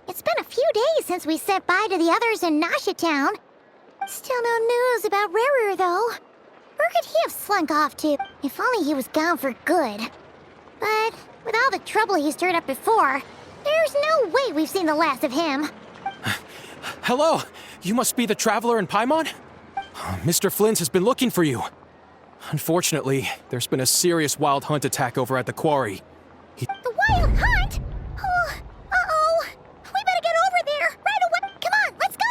It's been a few days since we said bye to the others in Nasha Town. Still no news about Rarer, though. Where could he have slunk off to? If only he was gone for good. But with all the trouble he stirred up before, there's no way we've seen the last of him. Hello! You must be the traveler in Paimon? Mr. Flynn's has been looking for you. Unfortunately, there's been a serious wild hunt attack over at the quarry. The wild hunt? Oh, uh-oh. We better get over there right away. Come on, let's go!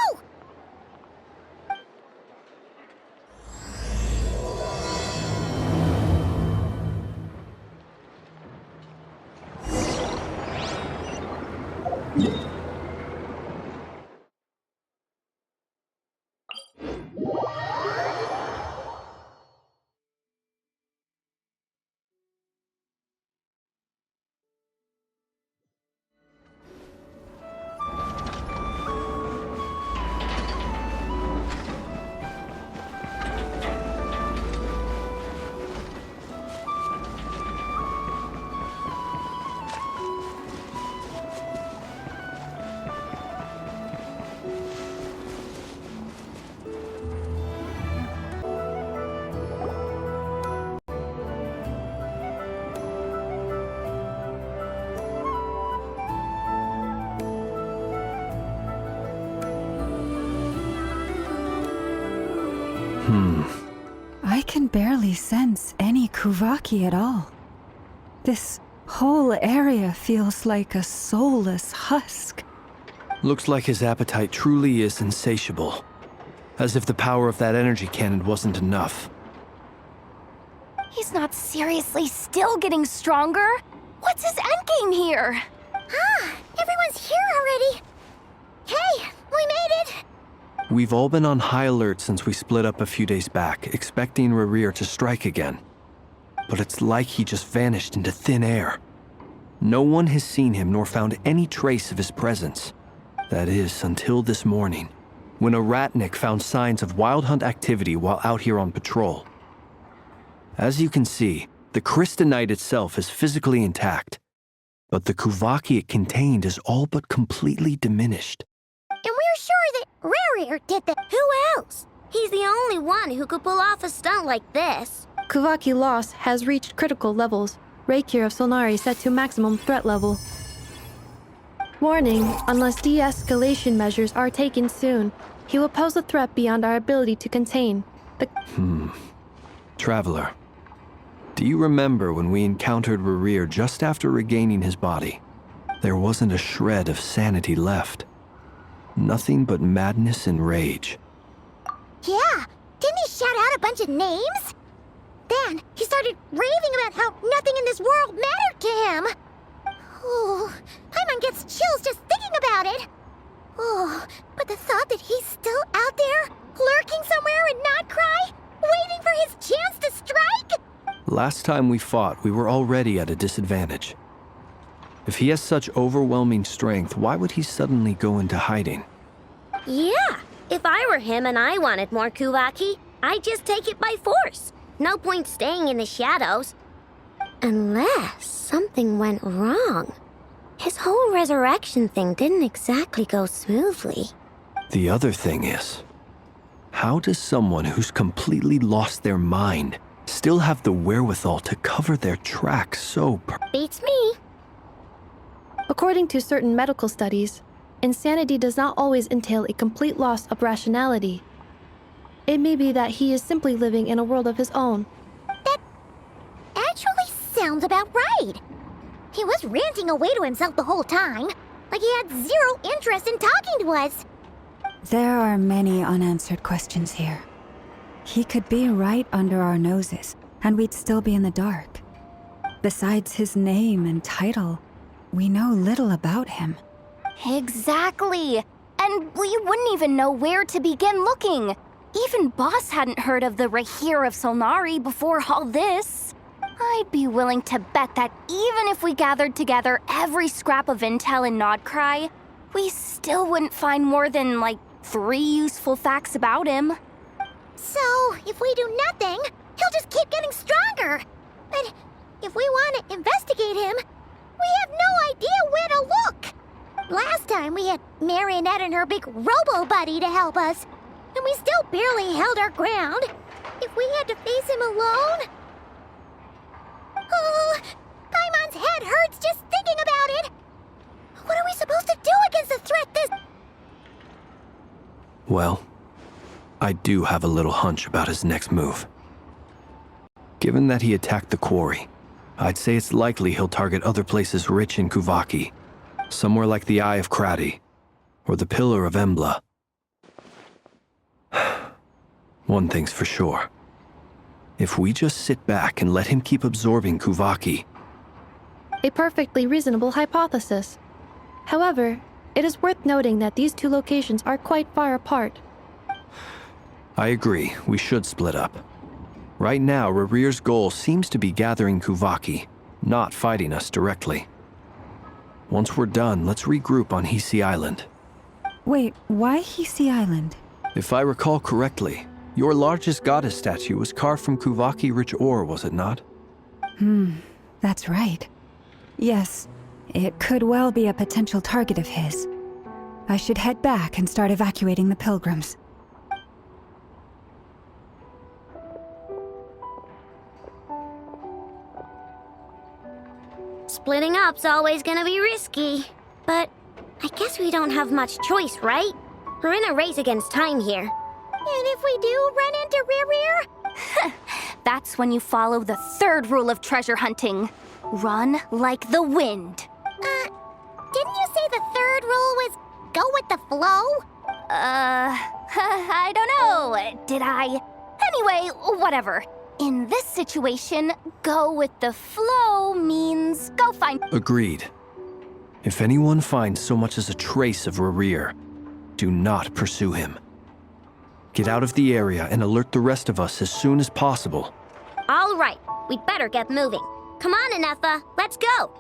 I can barely sense any Kuvaki at all. This whole area feels like a soulless husk. Looks like his appetite truly is insatiable. As if the power of that energy cannon wasn't enough. He's not seriously still getting stronger? What's his endgame here? Everyone's here already. Hey, we made it! We've all been on high alert since we split up a few days back, expecting Rarir to strike again. But it's like he just vanished into thin air. No one has seen him nor found any trace of his presence. That is, until this morning, when a ratnik found signs of wild hunt activity while out here on patrol. As you can see, the crystalite itself is physically intact, but the Kuvaki it contained is all but completely diminished. And we're sure that Rarir did that. Who else? He's the only one who could pull off a stunt like this. Kuvaki loss has reached critical levels. Reikir of Solnari set to maximum threat level. Warning, unless de-escalation measures are taken soon, he will pose a threat beyond our ability to contain. Traveler, do you remember when we encountered Rarir just after regaining his body? There wasn't a shred of sanity left. Nothing but madness and rage. Yeah, didn't he shout out a bunch of names? Then he started raving about how nothing in this world mattered to him. Oh, Paimon gets chills just thinking about it. Oh, but the thought that he's still out there, lurking somewhere and not cry, waiting for his chance to strike? Last time we fought, we were already at a disadvantage. If he has such overwhelming strength, why would he suddenly go into hiding? Yeah, if I were him and I wanted more Kuvaki, I'd just take it by force. No point staying in the shadows. Unless something went wrong. His whole resurrection thing didn't exactly go smoothly. The other thing is, how does someone who's completely lost their mind still have the wherewithal to cover their tracks so Beats me. According to certain medical studies, insanity does not always entail a complete loss of rationality. It may be that he is simply living in a world of his own. That actually sounds about right. He was ranting away to himself the whole time, like he had zero interest in talking to us. There are many unanswered questions here. He could be right under our noses, and we'd still be in the dark. Besides his name and title, we know little about him. Exactly. And we wouldn't even know where to begin looking. Even Boss hadn't heard of the Rahir of Solnari before all this. I'd be willing to bet that even if we gathered together every scrap of intel in Nodcry, we still wouldn't find more than, like, 3 useful facts about him. So, if we do nothing, he'll just keep getting stronger. But if we want to investigate him, we have no idea where to look. Last time we had Marionette and her big robo-buddy to help us, and we still barely held our ground. If we had to face him alone... Oh, Paimon's head hurts just thinking about it. What are we supposed to do against a threat this... Well, I do have a little hunch about his next move. Given that he attacked the quarry, I'd say it's likely he'll target other places rich in Kuvaki. Somewhere like the Eye of Krati, or the Pillar of Embla. One thing's for sure. If we just sit back and let him keep absorbing Kuvaki... A perfectly reasonable hypothesis. However, it is worth noting that these 2 locations are quite far apart. I agree, we should split up. Right now, Rarir's goal seems to be gathering Kuvaki, not fighting us directly. Once we're done, let's regroup on Hisi Island. Wait, why Hisi Island? If I recall correctly, your largest goddess statue was carved from Kuvaki-rich ore, was it not? That's right. Yes, it could well be a potential target of his. I should head back and start evacuating the pilgrims. Splitting up's always gonna be risky. But I guess we don't have much choice, right? We're in a race against time here. And if we do run into Rarir? That's when you follow the 3rd rule of treasure hunting. Run like the wind. Didn't you say the 3rd rule was go with the flow? I don't know. Did I? Anyway, whatever. In this situation, go with the flow means go find... Agreed. If anyone finds so much as a trace of Rarir, do not pursue him. Get out of the area and alert the rest of us as soon as possible. All right, we'd better get moving. Come on, Anefa, let's go.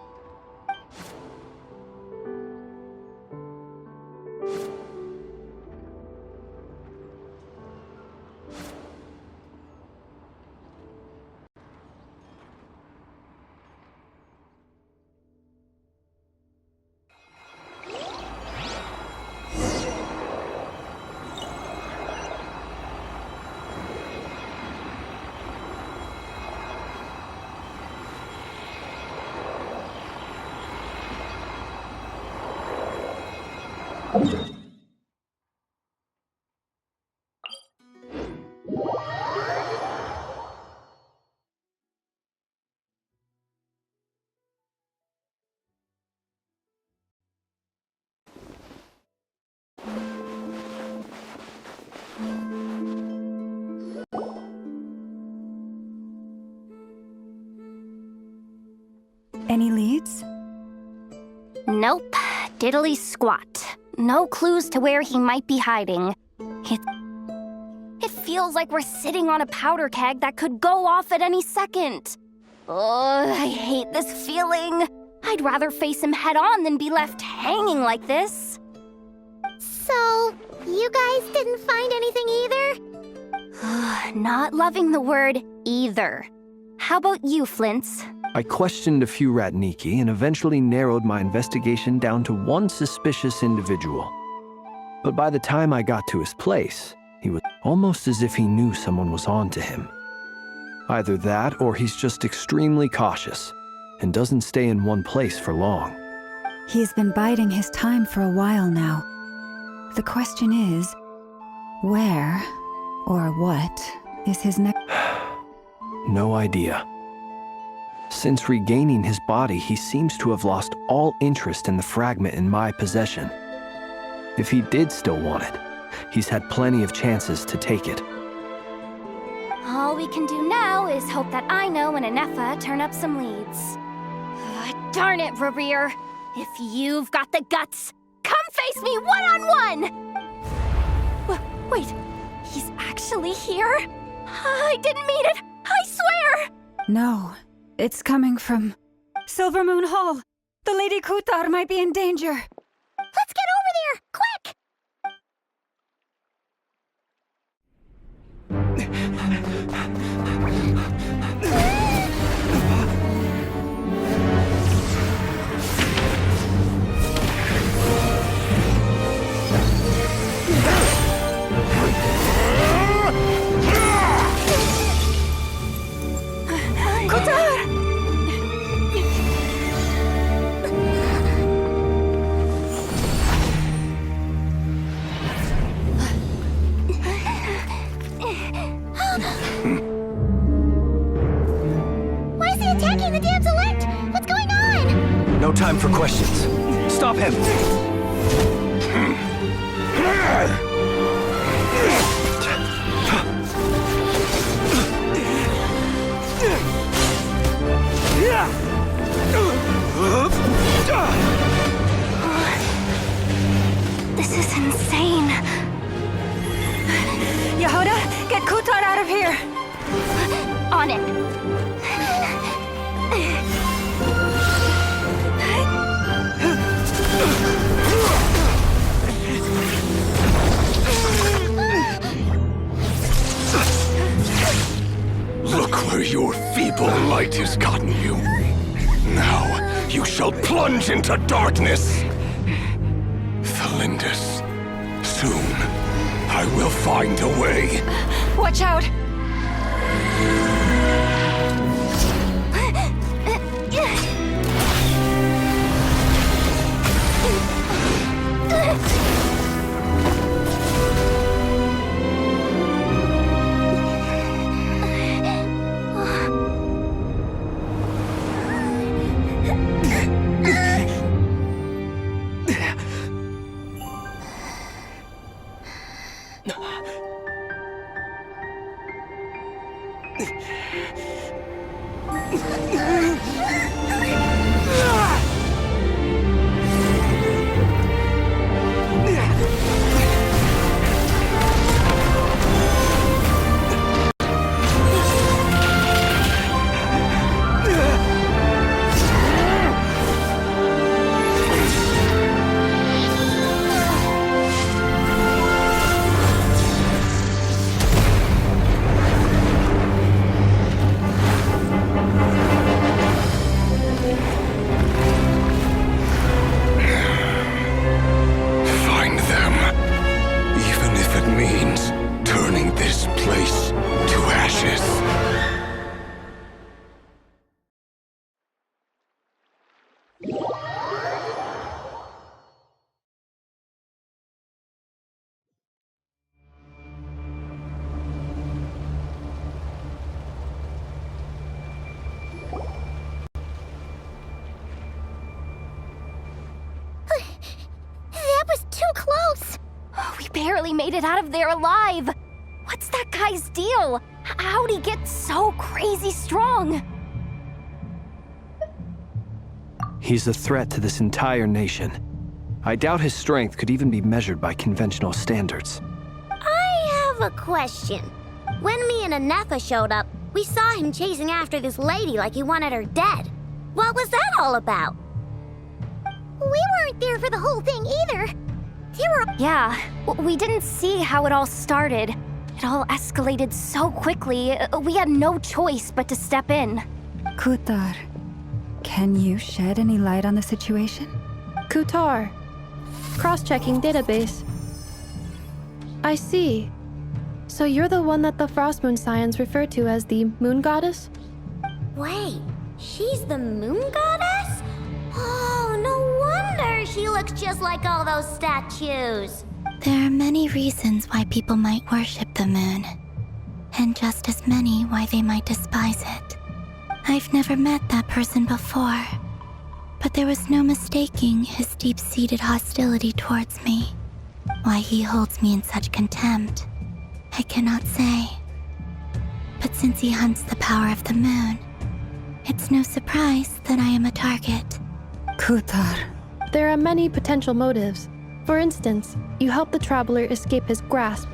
Any leads? Nope. Diddly squat. No clues to where he might be hiding. It feels like we're sitting on a powder keg that could go off at any second. Ugh, I hate this feeling. I'd rather face him head on than be left hanging like this. So, you guys didn't find anything either? Not loving the word either. How about you, Flints? I questioned a few Ratniki and eventually narrowed my investigation down to one suspicious individual. But by the time I got to his place, he was almost as if he knew someone was on to him. Either that, or he's just extremely cautious and doesn't stay in one place for long. He's been biding his time for a while now. The question is, where or what is his next? No idea. Since regaining his body, he seems to have lost all interest in the fragment in my possession. If he did still want it, he's had plenty of chances to take it. All we can do now is hope that Aino and Anefa turn up some leads. Darn it, Rerir! If you've got the guts, come face me one-on-one! Wait, he's actually here? I didn't mean it, I swear! No, it's coming from Silver Moon Hall. The Lady Kutar might be in danger. Let's get over there, quick! Why is he attacking the damsel elect? What's going on? No time for questions. Stop him! This is insane. Yehuda, get Kutar out of here! On it. Look where your feeble light has gotten you. Now you shall plunge into darkness. Thalindus, soon I will find a way. Watch out! That was too close! We barely made it out of there alive. What's that guy's deal? How'd he get so crazy strong? He's a threat to this entire nation. I doubt his strength could even be measured by conventional standards. I have a question. When me and Anefa showed up, we saw him chasing after this lady like he wanted her dead. What was that all about? We weren't there for the whole thing either. There were... Yeah, we didn't see how it all started. It all escalated so quickly, we had no choice but to step in. Kutar, can you shed any light on the situation? Kutar. Cross-checking database. I see. So you're the one that the Frost Moon Scions refer to as the Moon Goddess? Wait, she's the moon goddess? Oh, no wonder she looks just like all those statues. There are many reasons why people might worship the moon, and just as many why they might despise it. I've never met that person before, but there was no mistaking his deep-seated hostility towards me. Why he holds me in such contempt, I cannot say. But since he hunts the power of the moon, it's no surprise that I am a target. Kutar. There are many potential motives. For instance, you help the traveler escape his grasp.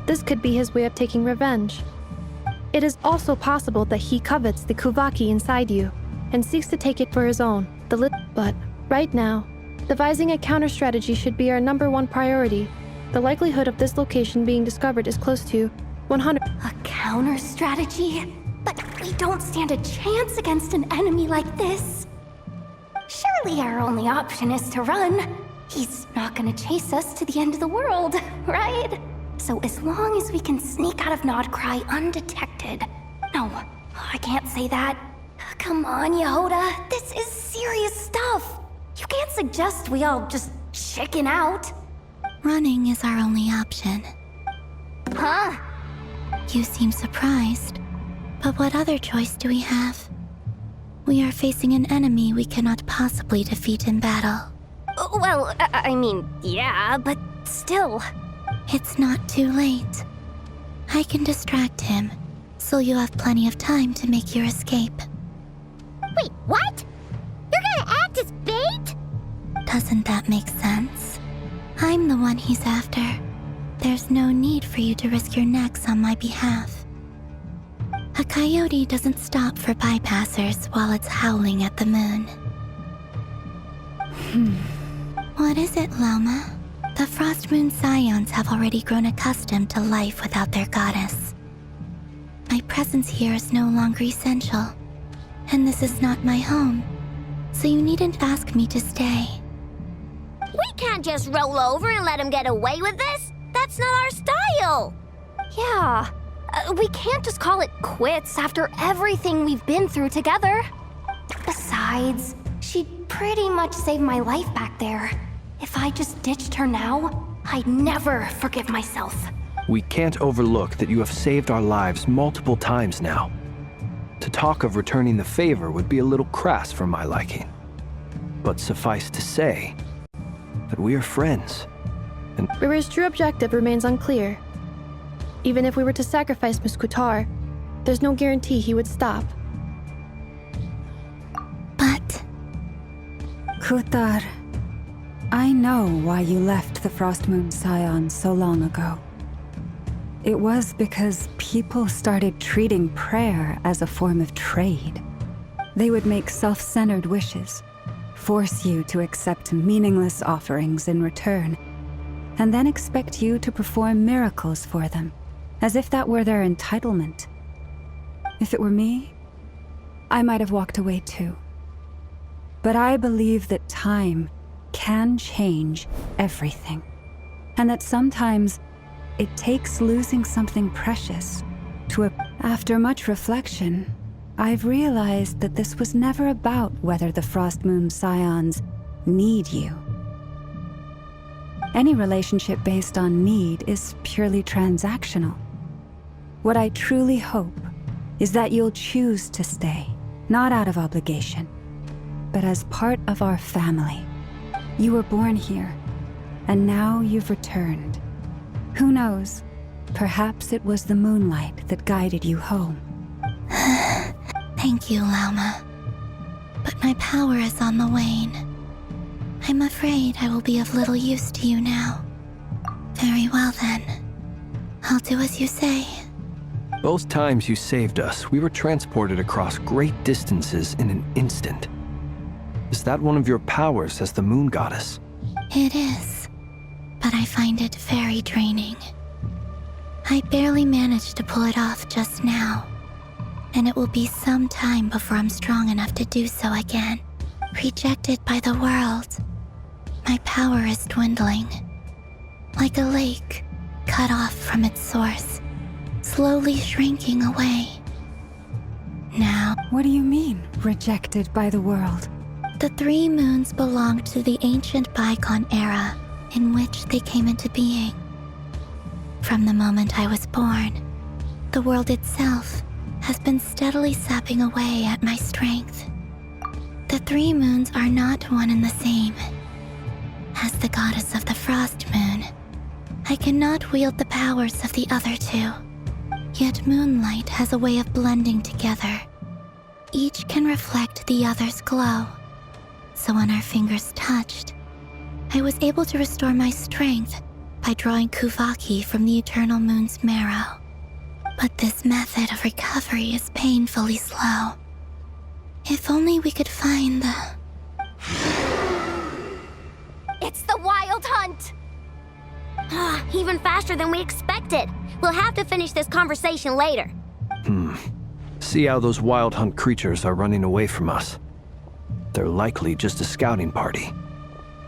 This could be his way of taking revenge. It is also possible that he covets the Kuvaki inside you and seeks to take it for his own. But right now, devising a counter strategy should be our #1 priority. The likelihood of this location being discovered is close to 100. A counter strategy? But we don't stand a chance against an enemy like this. Surely our only option is to run. He's not gonna chase us to the end of the world, right? So as long as we can sneak out of Nodcry undetected. No, I can't say that. Come on, Yehoda, this is serious stuff. You can't suggest we all just chicken out. Running is our only option. Huh? You seem surprised. But what other choice do we have? We are facing an enemy we cannot possibly defeat in battle. Well, I mean, yeah, but still. It's not too late. I can distract him, so you have plenty of time to make your escape. Wait, what? You're gonna act as bait? Doesn't that make sense? I'm the one he's after. There's no need for you to risk your necks on my behalf. A coyote doesn't stop for bypassers while it's howling at the moon. What is it, Loma? The Frost Moon Scions have already grown accustomed to life without their goddess. My presence here is no longer essential, and this is not my home, so you needn't ask me to stay. We can't just roll over and let him get away with this. That's not our style. Yeah, we can't just call it quits after everything we've been through together. Besides, she'd pretty much saved my life back there. If I just ditched her now, I'd never forgive myself. We can't overlook that you have saved our lives multiple times now. To talk of returning the favor would be a little crass for my liking. But suffice to say that we are friends. Riri's true objective remains unclear. Even if we were to sacrifice Miss Kutar, there's no guarantee he would stop. But... Kutar, I know why you left the Frost Moon Scions so long ago. It was because people started treating prayer as a form of trade. They would make self-centered wishes, force you to accept meaningless offerings in return, and then expect you to perform miracles for them, as if that were their entitlement. If it were me, I might have walked away too. But I believe that time can change everything, and that sometimes it takes losing something precious to After much reflection, I've realized that this was never about whether the Frost Moon Scions need you. Any relationship based on need is purely transactional. What I truly hope is that you'll choose to stay, not out of obligation, but as part of our family. You were born here, and now you've returned. Who knows? Perhaps it was the moonlight that guided you home. Thank you, Lauma. But my power is on the wane. I'm afraid I will be of little use to you now. Very well then. I'll do as you say. Both times you saved us, we were transported across great distances in an instant. Is that one of your powers as the Moon Goddess? It is, but I find it very draining. I barely managed to pull it off just now, and it will be some time before I'm strong enough to do so again. Rejected by the world, my power is dwindling. Like a lake, cut off from its source, slowly shrinking away. Now, What do you mean, rejected by the world? the 3 moons belonged to the ancient bygone era in which they came into being. From the moment I was born, the world itself has been steadily sapping away at my strength. The 3 moons are not one and the same. As the goddess of the Frost Moon, I cannot wield the powers of the other 2. Yet moonlight has a way of blending together. Each can reflect the other's glow. So when our fingers touched, I was able to restore my strength by drawing Kuvaki from the eternal moon's marrow. But this method of recovery is painfully slow. If only we could find the... It's the Wild Hunt! Even faster than we expected. We'll have to finish this conversation later. See how those wild hunt creatures are running away from us. They're likely just a scouting party,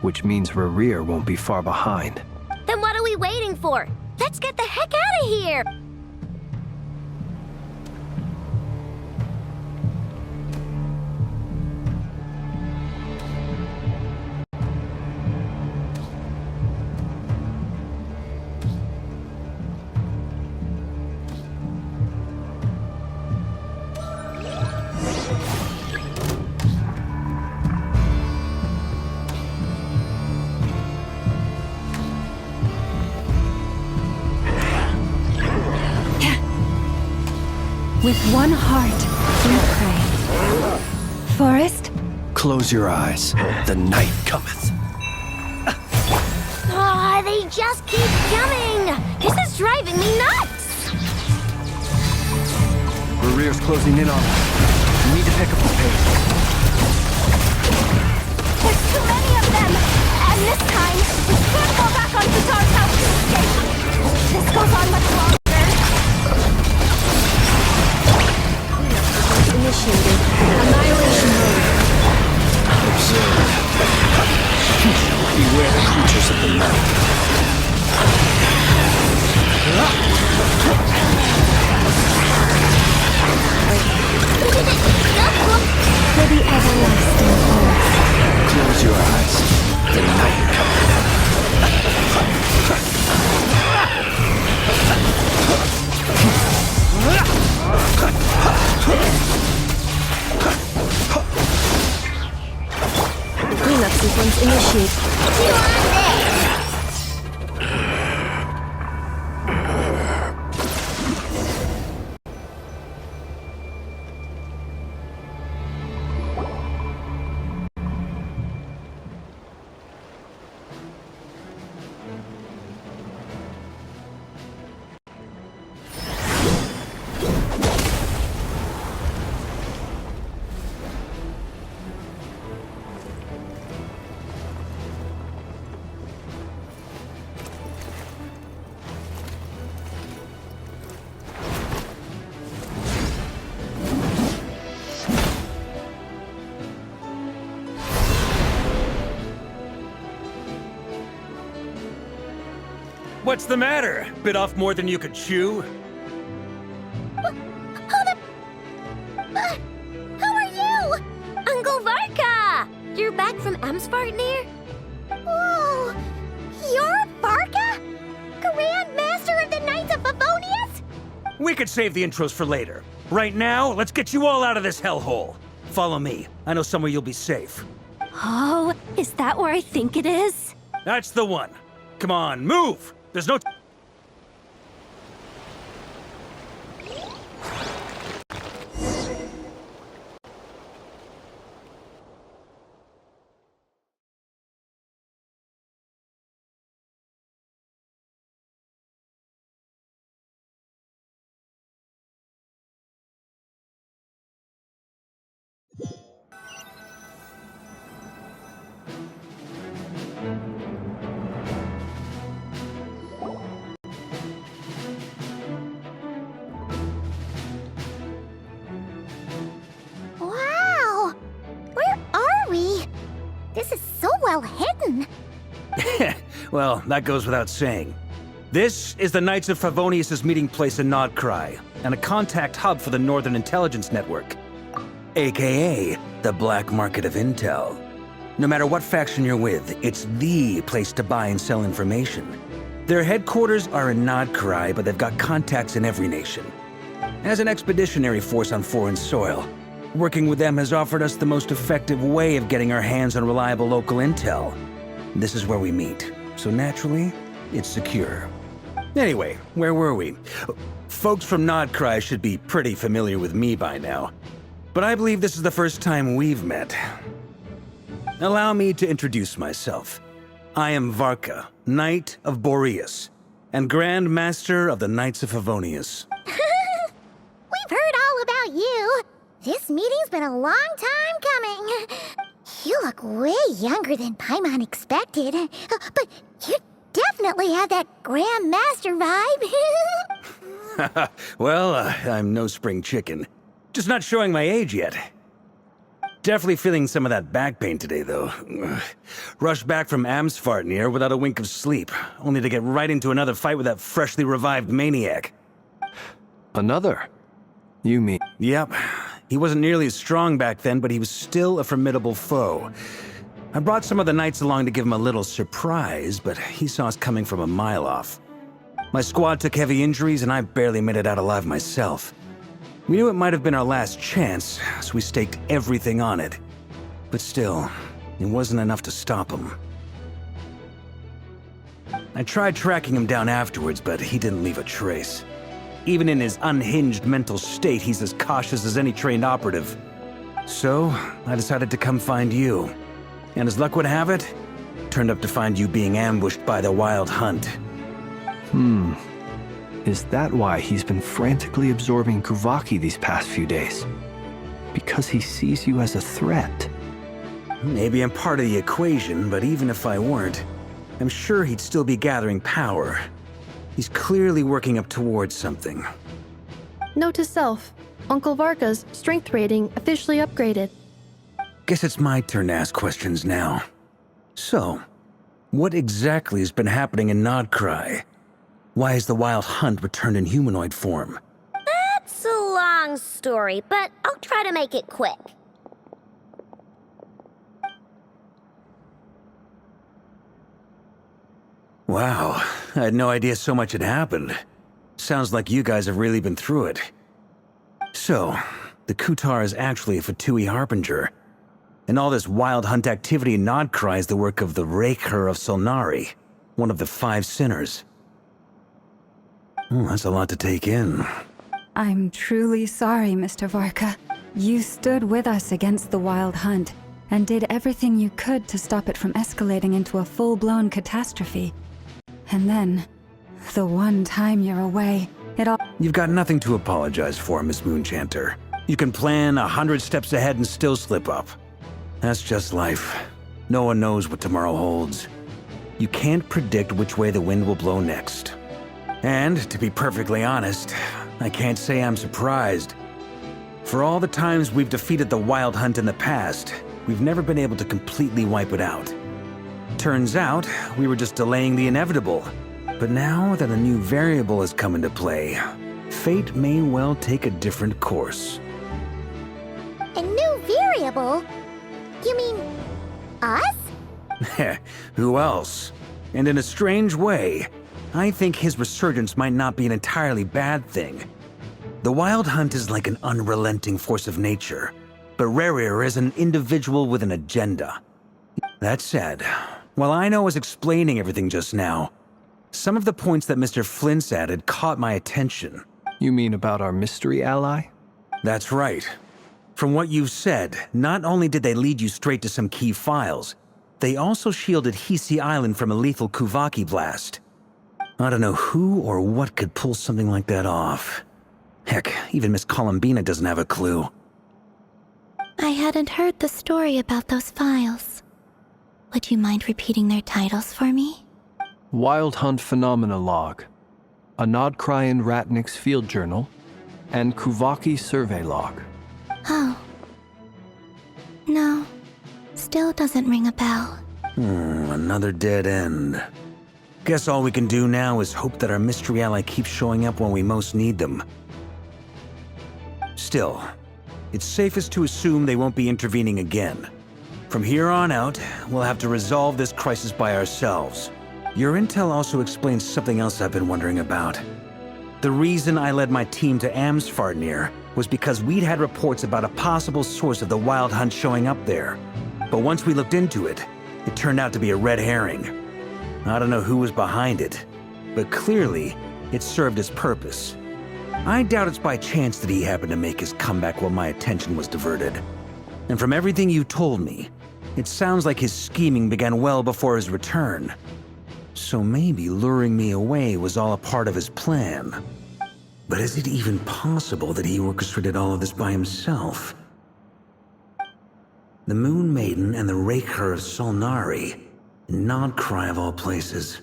which means Rerir won't be far behind. Then what are we waiting for? Let's get the heck out of here! With one heart, we pray. Forest? Close your eyes. The night cometh. They just keep coming! This is driving me nuts! Rerir's closing in on us. We need to pick up the pace. There's too many of them! And this time, we can't go back on Qatar's house to escape! This goes on much longer. Initiated. Annihilation mode. Observe. Beware the creatures of the night. For the everlasting forest. Close your eyes. The night cometh. Cleanup sequence initiated. What's the matter? Bit off more than you could chew? How are you? Uncle Varka! You're back from Amsvartnir? Whoa! You're Varka? Grand Master of the Knights of Favonius? We could save the intros for later. Right now, let's get you all out of this hellhole. Follow me. I know somewhere you'll be safe. Oh, is that where I think it is? That's the one. Come on, move! There's no... Wow! Where are we? This is so well hidden. Well, that goes without saying. This is the Knights of Favonius' meeting place in Nodcry, and a contact hub for the Northern Intelligence Network, aka the Black Market of Intel. No matter what faction you're with, it's the place to buy and sell information. Their headquarters are in Nodcry, but they've got contacts in every nation. As an expeditionary force on foreign soil, working with them has offered us the most effective way of getting our hands on reliable local intel. This is where we meet, so naturally, it's secure. Anyway, where were we? Folks from Nodcry should be pretty familiar with me by now, but I believe this is the first time we've met. Allow me to introduce myself. I am Varka, Knight of Boreas, and Grand Master of the Knights of Favonius. We've heard all about you. This meeting's been a long time coming. You look way younger than Paimon expected, but you definitely have that Grand Master vibe. Well, I'm no spring chicken. Just not showing my age yet. Definitely feeling some of that back pain today, though. Rushed back from Amsfartnir without a wink of sleep, only to get right into another fight with that freshly revived maniac. Another? You mean? Yep. He wasn't nearly as strong back then, but he was still a formidable foe. I brought some of the knights along to give him a little surprise, but he saw us coming from a mile off. My squad took heavy injuries, and I barely made it out alive myself. We knew it might have been our last chance, so we staked everything on it. But still, it wasn't enough to stop him. I tried tracking him down afterwards, but he didn't leave a trace. Even in his unhinged mental state, he's as cautious as any trained operative. So, I decided to come find you. And as luck would have it, turned up to find you being ambushed by the Wild Hunt. Is that why he's been frantically absorbing Kuvaki these past few days? Because he sees you as a threat? Maybe I'm part of the equation, but even if I weren't, I'm sure he'd still be gathering power. He's clearly working up towards something. Note to self, Uncle Varka's strength rating officially upgraded. Guess it's my turn to ask questions now. So, what exactly has been happening in Nodcry? Why has the Wild Hunt returned in humanoid form? That's a long story, but I'll try to make it quick. Wow, I had no idea so much had happened. Sounds like you guys have really been through it. So, the Kutar is actually a Fatui Harbinger. And all this Wild Hunt activity in Nodcry is the work of the Raker of Solnari, one of the 5 sinners. That's a lot to take in. I'm truly sorry, Mr. Varka. You stood with us against the Wild Hunt and did everything you could to stop it from escalating into a full-blown catastrophe. And then, the one time you're away, it all— You've got nothing to apologize for, Miss Moonchanter. You can plan 100 steps ahead and still slip up. That's just life. No one knows what tomorrow holds. You can't predict which way the wind will blow next. And, to be perfectly honest, I can't say I'm surprised. For all the times we've defeated the Wild Hunt in the past, we've never been able to completely wipe it out. Turns out, we were just delaying the inevitable. But now that a new variable has come into play, fate may well take a different course. A new variable? You mean us? Who else? And in a strange way, I think his resurgence might not be an entirely bad thing. The Wild Hunt is like an unrelenting force of nature, but Rerir is an individual with an agenda. That said, while I was explaining everything just now, some of the points that Mr. Flint's added caught my attention. You mean about our mystery ally? That's right. From what you've said, not only did they lead you straight to some key files, they also shielded Hisi Island from a lethal Kuvaki blast. I don't know who or what could pull something like that off. Heck, even Miss Columbina doesn't have a clue. I hadn't heard the story about those files. Would you mind repeating their titles for me? Wild Hunt Phenomena Log, a Nodcryan Ratnik's Field Journal, and Kuvaki Survey Log. Oh. No. Still doesn't ring a bell. Another dead end. Guess all we can do now is hope that our mystery ally keeps showing up when we most need them. Still, it's safest to assume they won't be intervening again. From here on out, we'll have to resolve this crisis by ourselves. Your intel also explains something else I've been wondering about. The reason I led my team to Amsfarnir was because we'd had reports about a possible source of the Wild Hunt showing up there. But once we looked into it, it turned out to be a red herring. I don't know who was behind it, but clearly, it served its purpose. I doubt it's by chance that he happened to make his comeback while my attention was diverted. And from everything you told me, it sounds like his scheming began well before his return. So maybe luring me away was all a part of his plan. But is it even possible that he orchestrated all of this by himself? The Moon Maiden and the Raker of Solnari, Nodcry of all places.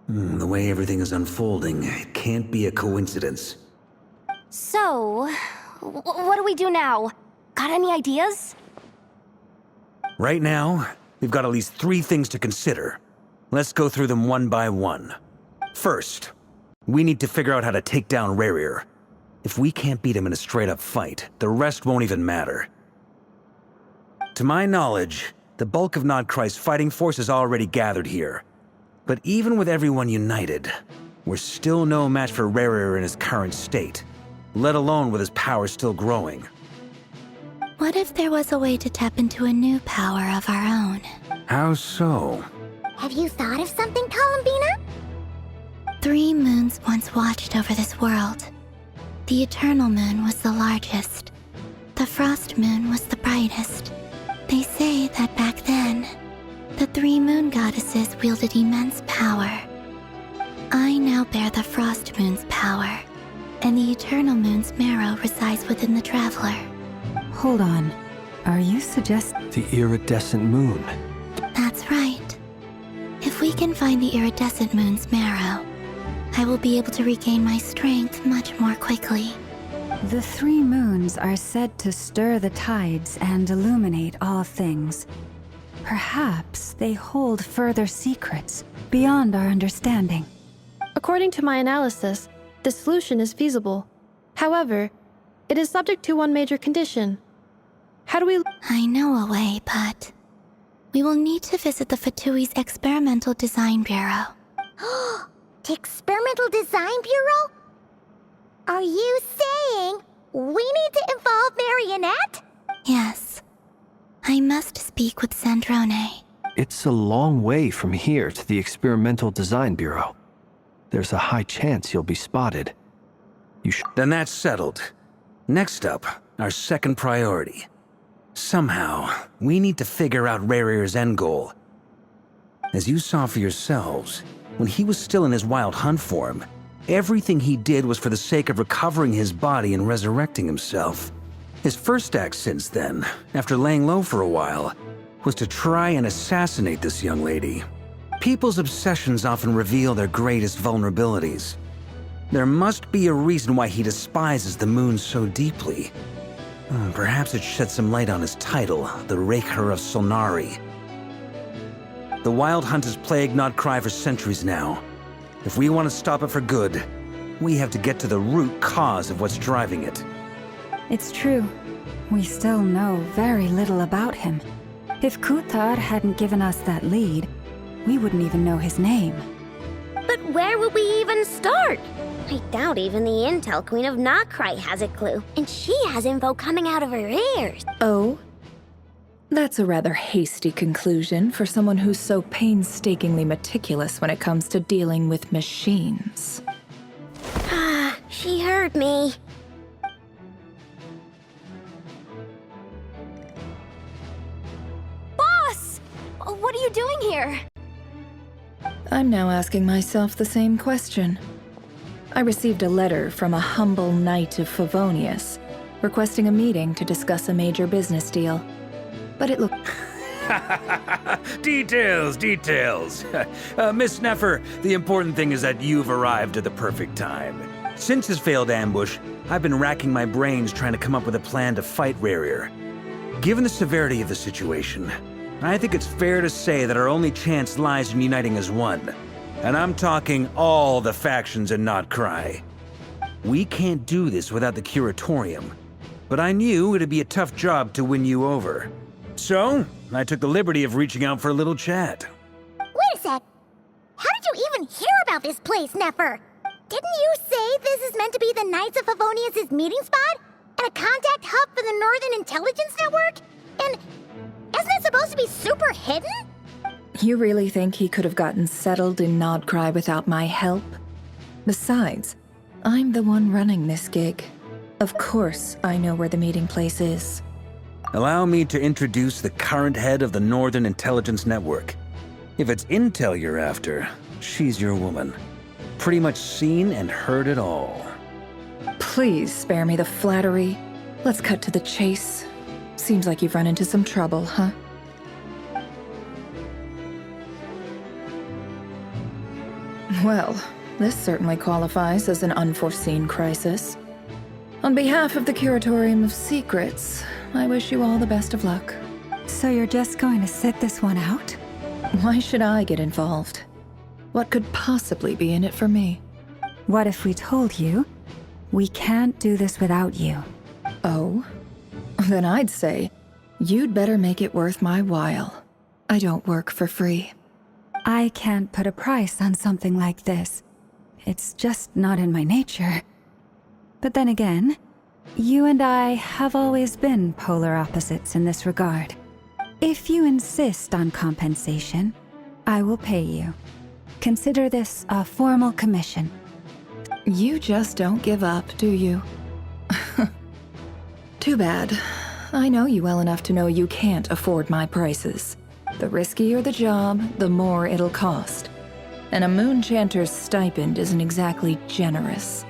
The way everything is unfolding, it can't be a coincidence. So, what do we do now? Got any ideas? Right now, we've got at least 3 things to consider. Let's go through them one by one. First, we need to figure out how to take down Rerir. If we can't beat him in a straight-up fight, the rest won't even matter. To my knowledge, the bulk of Nodcry's fighting force is already gathered here. But even with everyone united, we're still no match for Rerir in his current state, let alone with his power still growing. What if there was a way to tap into a new power of our own? How so? Have you thought of something, Columbina? 3 moons once watched over this world. The Eternal Moon was the largest. The Frost Moon was the brightest. They say that back then, the 3 moon goddesses wielded immense power. I now bear the Frost Moon's power, and the Eternal Moon's marrow resides within the Traveler. Hold on. Are you suggesting... The iridescent moon. That's right. If we can find the iridescent moon's marrow, I will be able to regain my strength much more quickly. The 3 moons are said to stir the tides and illuminate all things. Perhaps they hold further secrets beyond our understanding. According to my analysis, the solution is feasible. However, it is subject to one major condition. How do we... I know a way, but we will need to visit the Fatui's Experimental Design Bureau. The Experimental Design Bureau? Are you saying we need to involve Marionette? Yes. I must speak with Sandrone. It's a long way from here to the Experimental Design Bureau. There's a high chance you'll be spotted. You should... Then that's settled. Next up, our second priority. Somehow, we need to figure out Rerir's end goal. As you saw for yourselves, when he was still in his Wild Hunt form, everything he did was for the sake of recovering his body and resurrecting himself. His first act since then, after laying low for a while, was to try and assassinate this young lady. People's obsessions often reveal their greatest vulnerabilities. There must be a reason why he despises the moon so deeply. Perhaps it sheds some light on his title, the Raker of Solnari. The Wild Hunt has plagued Nodcry for centuries now. If we want to stop it for good, we have to get to the root cause of what's driving it. It's true. We still know very little about him. If Kuthar hadn't given us that lead, we wouldn't even know his name. But where would we even start? I doubt even the Intel Queen of Nodcry has a clue, and she has info coming out of her ears. Oh? That's a rather hasty conclusion for someone who's so painstakingly meticulous when it comes to dealing with machines. Ah, she heard me. Boss! What are you doing here? I'm now asking myself the same question. I received a letter from a humble knight of Favonius, requesting a meeting to discuss a major business deal. But it looked... Details. Miss Sneffer, the important thing is that you've arrived at the perfect time. Since his failed ambush, I've been racking my brains trying to come up with a plan to fight Rerir. Given the severity of the situation, I think it's fair to say that our only chance lies in uniting as one. And I'm talking all the factions in Notcry. We can't do this without the Curatorium, but I knew it'd be a tough job to win you over. So, I took the liberty of reaching out for a little chat. Wait a sec. How did you even hear about this place, Nefer? Didn't you say this is meant to be the Knights of Favonius' meeting spot? And a contact hub for the Northern Intelligence Network? And isn't it supposed to be super hidden? You really think he could have gotten settled in Nodcry without my help? Besides, I'm the one running this gig. Of course I know where the meeting place is. Allow me to introduce the current head of the Northern Intelligence Network. If it's intel you're after, she's your woman. Pretty much seen and heard it all. Please spare me the flattery. Let's cut to the chase. Seems like you've run into some trouble, huh? Well, this certainly qualifies as an unforeseen crisis. On behalf of the Curatorium of Secrets, I wish you all the best of luck. So you're just going to sit this one out? Why should I get involved? What could possibly be in it for me? What if we told you we can't do this without you? Oh? Then I'd say you'd better make it worth my while. I don't work for free. I can't put a price on something like this. It's just not in my nature. But then again, you and I have always been polar opposites in this regard. If you insist on compensation, I will pay you. Consider this a formal commission. You just don't give up, do you? Too bad. I know you well enough to know you can't afford my prices. The riskier the job, the more it'll cost. And a Moonchanter's stipend isn't exactly generous.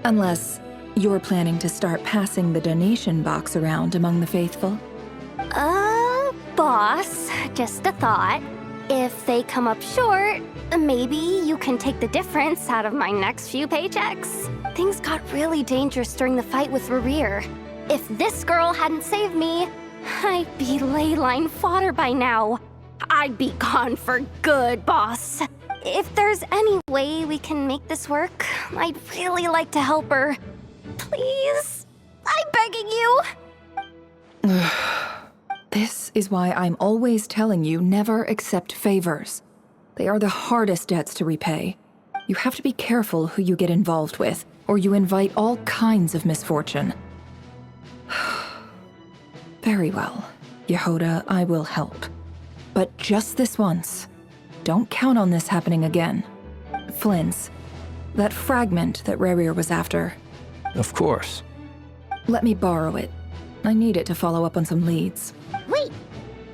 Unless you're planning to start passing the donation box around among the faithful. Boss, just a thought. If they come up short, maybe you can take the difference out of my next few paychecks. Things got really dangerous during the fight with Rerir. If this girl hadn't saved me, I'd be ley line fodder by now. I'd be gone for good, boss. If there's any way we can make this work, I'd really like to help her. Please, I'm begging you. This is why I'm always telling you never accept favors. They are the hardest debts to repay. You have to be careful who you get involved with, or you invite all kinds of misfortune. Very well, Yehoda, I will help. But just this once. Don't count on this happening again. Flynn's, that fragment that Rerir was after. Of course. Let me borrow it. I need it to follow up on some leads. Wait,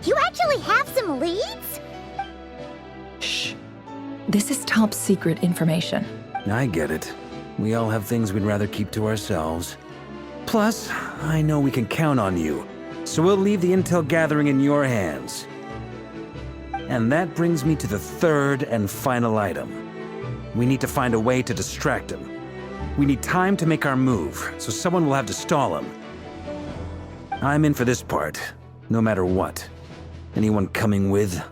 you actually have some leads? Shh. This is top secret information. I get it. We all have things we'd rather keep to ourselves. Plus, I know we can count on you, so we'll leave the intel gathering in your hands. And that brings me to the third and final item. We need to find a way to distract him. We need time to make our move, so someone will have to stall him. I'm in for this part, no matter what. Anyone coming with?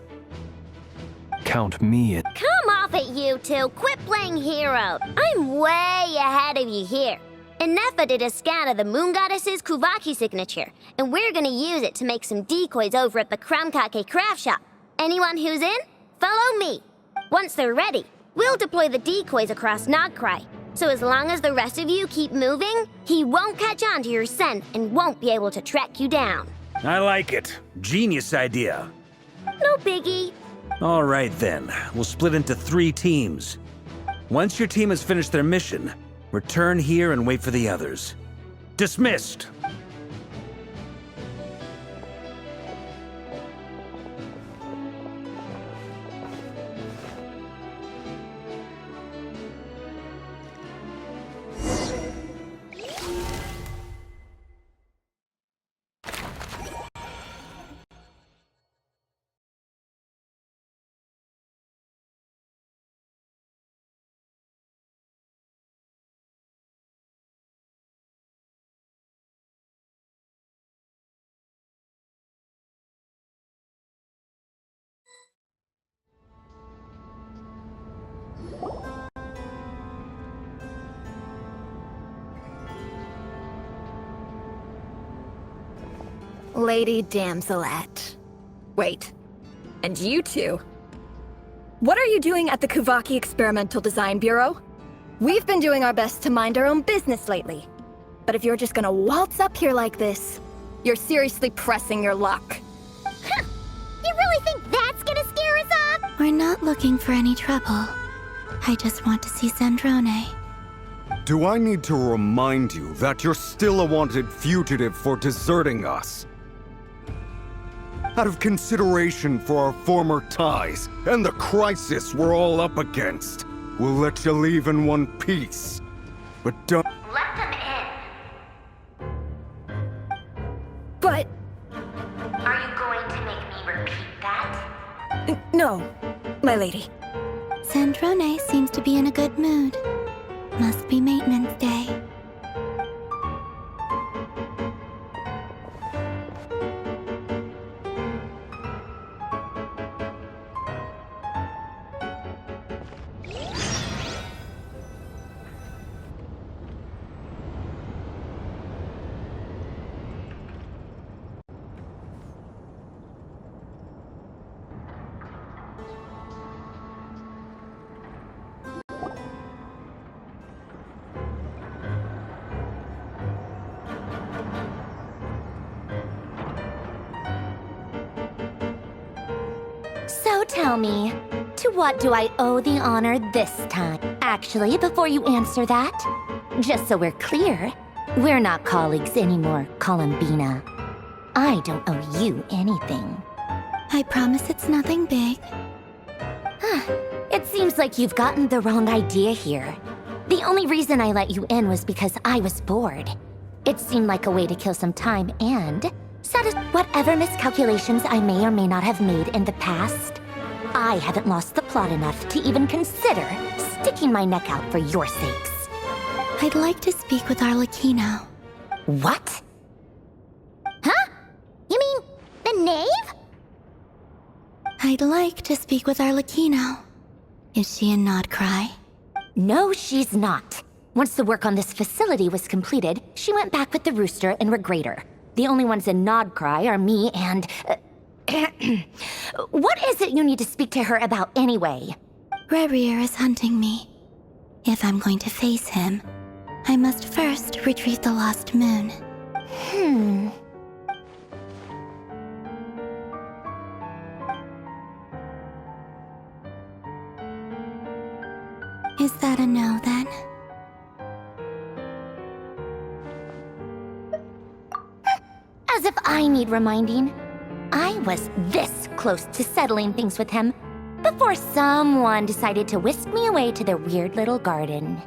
Count me in. Come off it, you two. Quit playing hero. I'm way ahead of you here. And Nefa did a scan of the Moon Goddess's Kuvaki signature, and we're gonna use it to make some decoys over at the Kramkake craft shop. Anyone who's in, follow me. Once they're ready, we'll deploy the decoys across Nogcry. So as long as the rest of you keep moving, he won't catch on to your scent and won't be able to track you down. I like it. Genius idea. No biggie. All right then, we'll split into 3 teams. Once your team has finished their mission, return here and wait for the others. Dismissed! Lady Damselette. Wait. And you two? What are you doing at the Kuvaki Experimental Design Bureau? We've been doing our best to mind our own business lately. But if you're just gonna waltz up here like this, you're seriously pressing your luck. Huh. You really think that's gonna scare us off? We're not looking for any trouble. I just want to see Zandrone. Do I need to remind you that you're still a wanted fugitive for deserting us? Out of consideration for our former ties and the crisis we're all up against, we'll let you leave in one piece. But don't... Let them in. But... Are you going to make me repeat that? No, my lady. Zandrone seems to be in a good mood. Must be maintenance day. So tell me, to what do I owe the honor this time? Actually, before you answer that, just so we're clear, we're not colleagues anymore, Columbina. I don't owe you anything. I promise it's nothing big. It seems like you've gotten the wrong idea here. The only reason I let you in was because I was bored. It seemed like a way to kill some time and satisfy whatever miscalculations I may or may not have made in the past. I haven't lost the plot enough to even consider sticking my neck out for your sakes. I'd like to speak with Arlecchino. What? Huh? You mean the knave? I'd like to speak with Arlecchino. Is she in Nodcry? No, she's not. Once the work on this facility was completed, she went back with the Rooster and Regrator. The only ones in Nodcry are me and... What is it you need to speak to her about anyway? Rerir is hunting me. If I'm going to face him, I must first retrieve the lost moon. Is that a no, then? As if I need reminding. I was this close to settling things with him before someone decided to whisk me away to their weird little garden.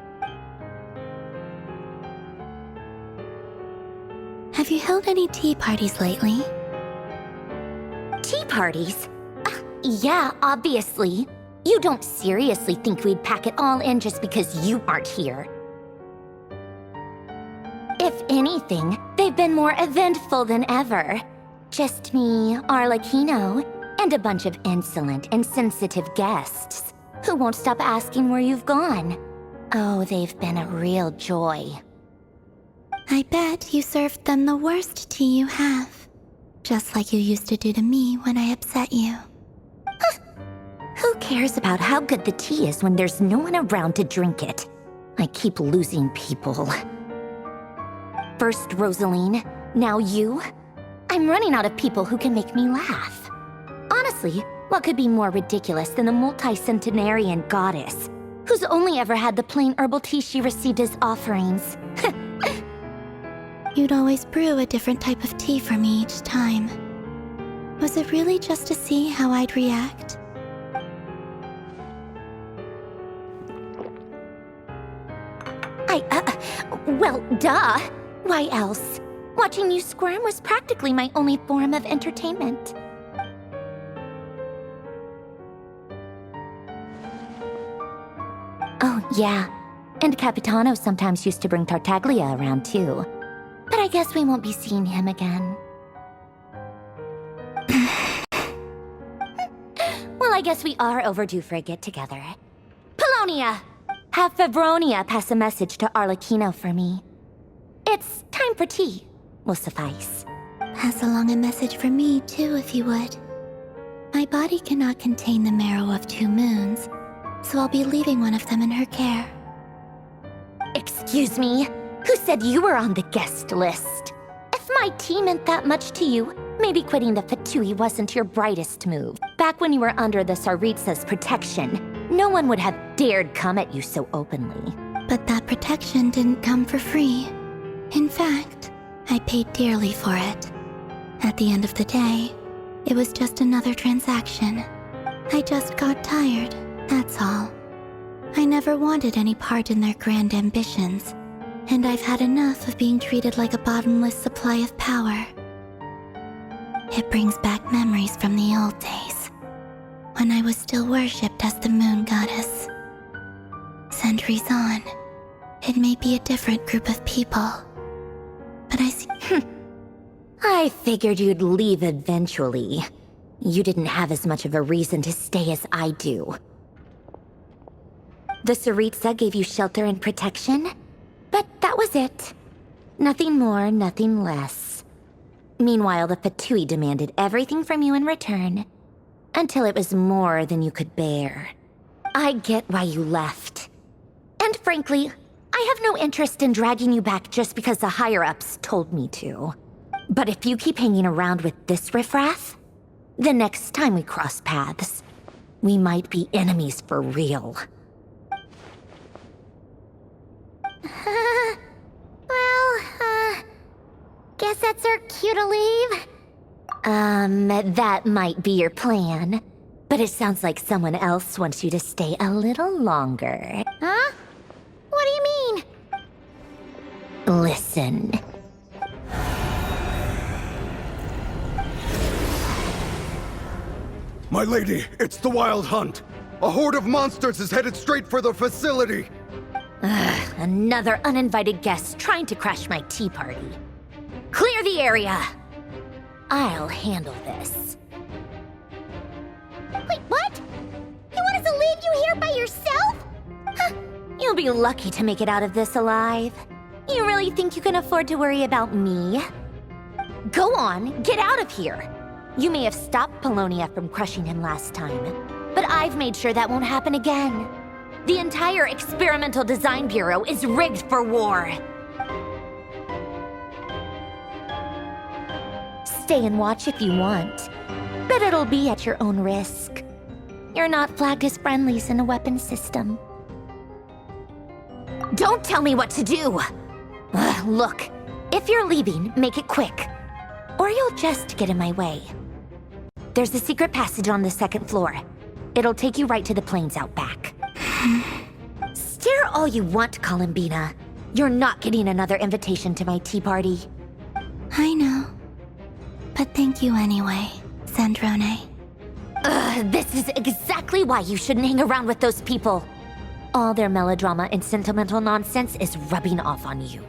Have you held any tea parties lately? Tea parties? Yeah, obviously. You don't seriously think we'd pack it all in just because you aren't here. If anything, they've been more eventful than ever. Just me, Arlecchino, and a bunch of insolent and sensitive guests who won't stop asking where you've gone. Oh, they've been a real joy. I bet you served them the worst tea you have. Just like you used to do to me when I upset you. Who cares about how good the tea is when there's no one around to drink it? I keep losing people. First Rosaline, now you. I'm running out of people who can make me laugh. Honestly, what could be more ridiculous than a multi-centenarian goddess who's only ever had the plain herbal tea she received as offerings? You'd always brew a different type of tea for me each time. Was it really just to see how I'd react? Well, duh. Why else? Watching you squirm was practically my only form of entertainment. Oh, yeah. And Capitano sometimes used to bring Tartaglia around, too. But I guess we won't be seeing him again. Well, I guess we are overdue for a get-together. Polonius! Favronia! Have Favronia pass a message to Arlecchino for me. It's time for tea. Will suffice. Pass along a message for me, too, if you would. My body cannot contain the marrow of 2 moons, so I'll be leaving one of them in her care. Excuse me? Who said you were on the guest list? If my tea meant that much to you, maybe quitting the Fatui wasn't your brightest move. Back when you were under the Tsaritsa's protection, no one would have dared come at you so openly. But that protection didn't come for free. In fact, I paid dearly for it. At the end of the day, it was just another transaction. I just got tired, that's all. I never wanted any part in their grand ambitions, and I've had enough of being treated like a bottomless supply of power. It brings back memories from the old days, when I was still worshipped as the moon goddess. Centuries on, it may be a different group of people, but I see... I figured you'd leave eventually. You didn't have as much of a reason to stay as I do. The Tsaritsa gave you shelter and protection, but that was it. Nothing more, nothing less. Meanwhile, the Fatui demanded everything from you in return, until it was more than you could bear. I get why you left. And frankly, I have no interest in dragging you back just because the higher-ups told me to. But if you keep hanging around with this riffraff, the next time we cross paths, we might be enemies for real. Guess that's our cue to leave. That might be your plan. But it sounds like someone else wants you to stay a little longer. Huh? What do you mean? Listen. My lady, it's the Wild Hunt. A horde of monsters is headed straight for the facility. Ugh, another uninvited guest trying to crash my tea party. Clear the area! I'll handle this. Wait, what? You want us to leave you here by yourself? Huh, you'll be lucky to make it out of this alive. You really think you can afford to worry about me? Go on, get out of here. You may have stopped Polonia from crushing him last time, but I've made sure that won't happen again. The entire Experimental Design Bureau is rigged for war. Stay and watch if you want, but it'll be at your own risk. You're not flagged as friendlies in a weapons system. Don't tell me what to do! Look, if you're leaving, make it quick, or you'll just get in my way. There's a secret passage on the 2nd floor. It'll take you right to the plains out back. Stare all you want, Columbina. You're not getting another invitation to my tea party. I know. But thank you anyway, Sandrone. This is exactly why you shouldn't hang around with those people. All their melodrama and sentimental nonsense is rubbing off on you.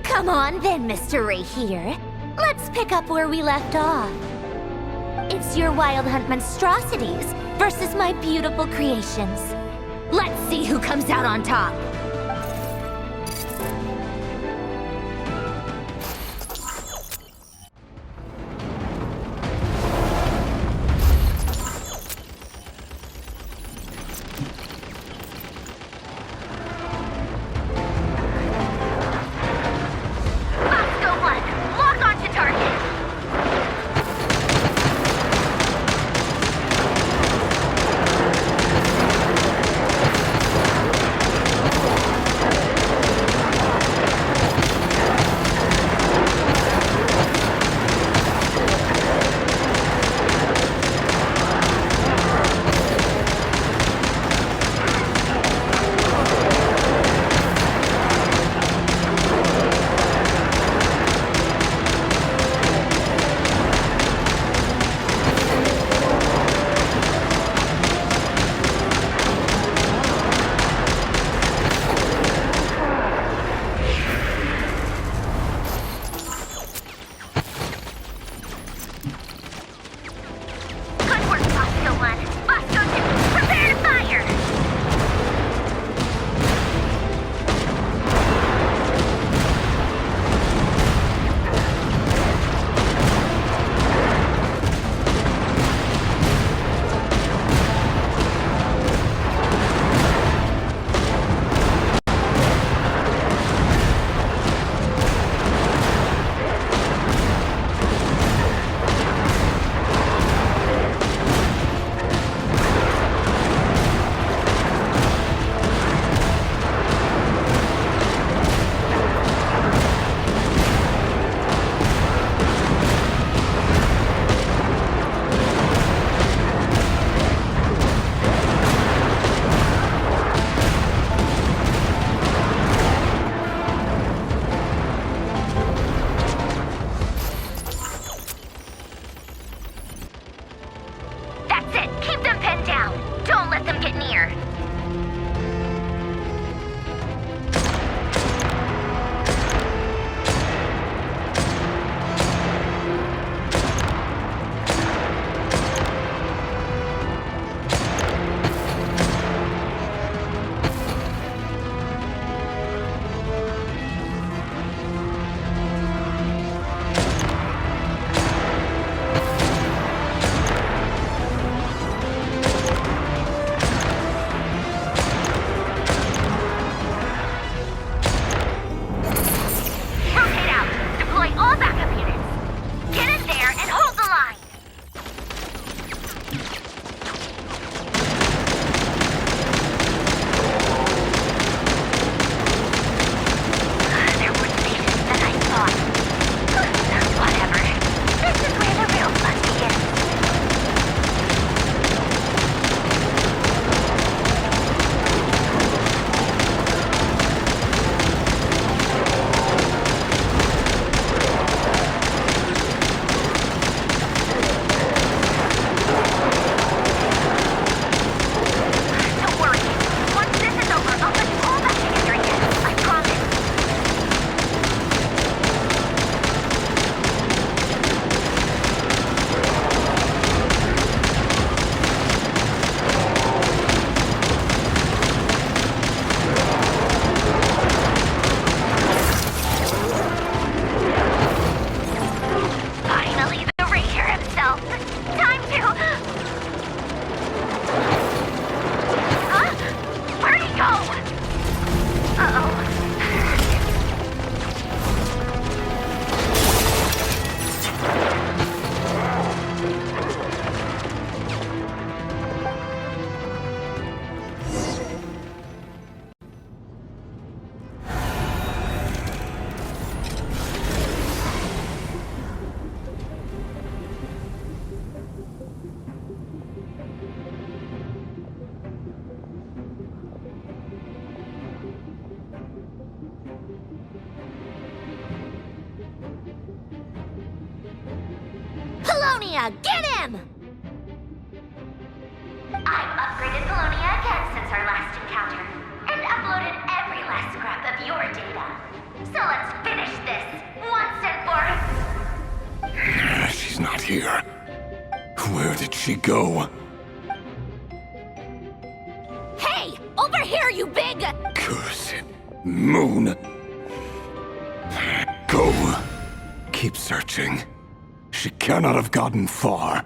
Come on then, Mr. Ray here. Let's pick up where we left off. It's your Wild Hunt monstrosities versus my beautiful creations. Let's see who comes out on top. Polonia, get him! I've upgraded Polonia again since our last encounter, and uploaded every last scrap of your data. So let's finish this, once and for... She's not here. Where did she go? Hey, over here, you big... Cursed moon. Go. Keep searching. She cannot have gotten far.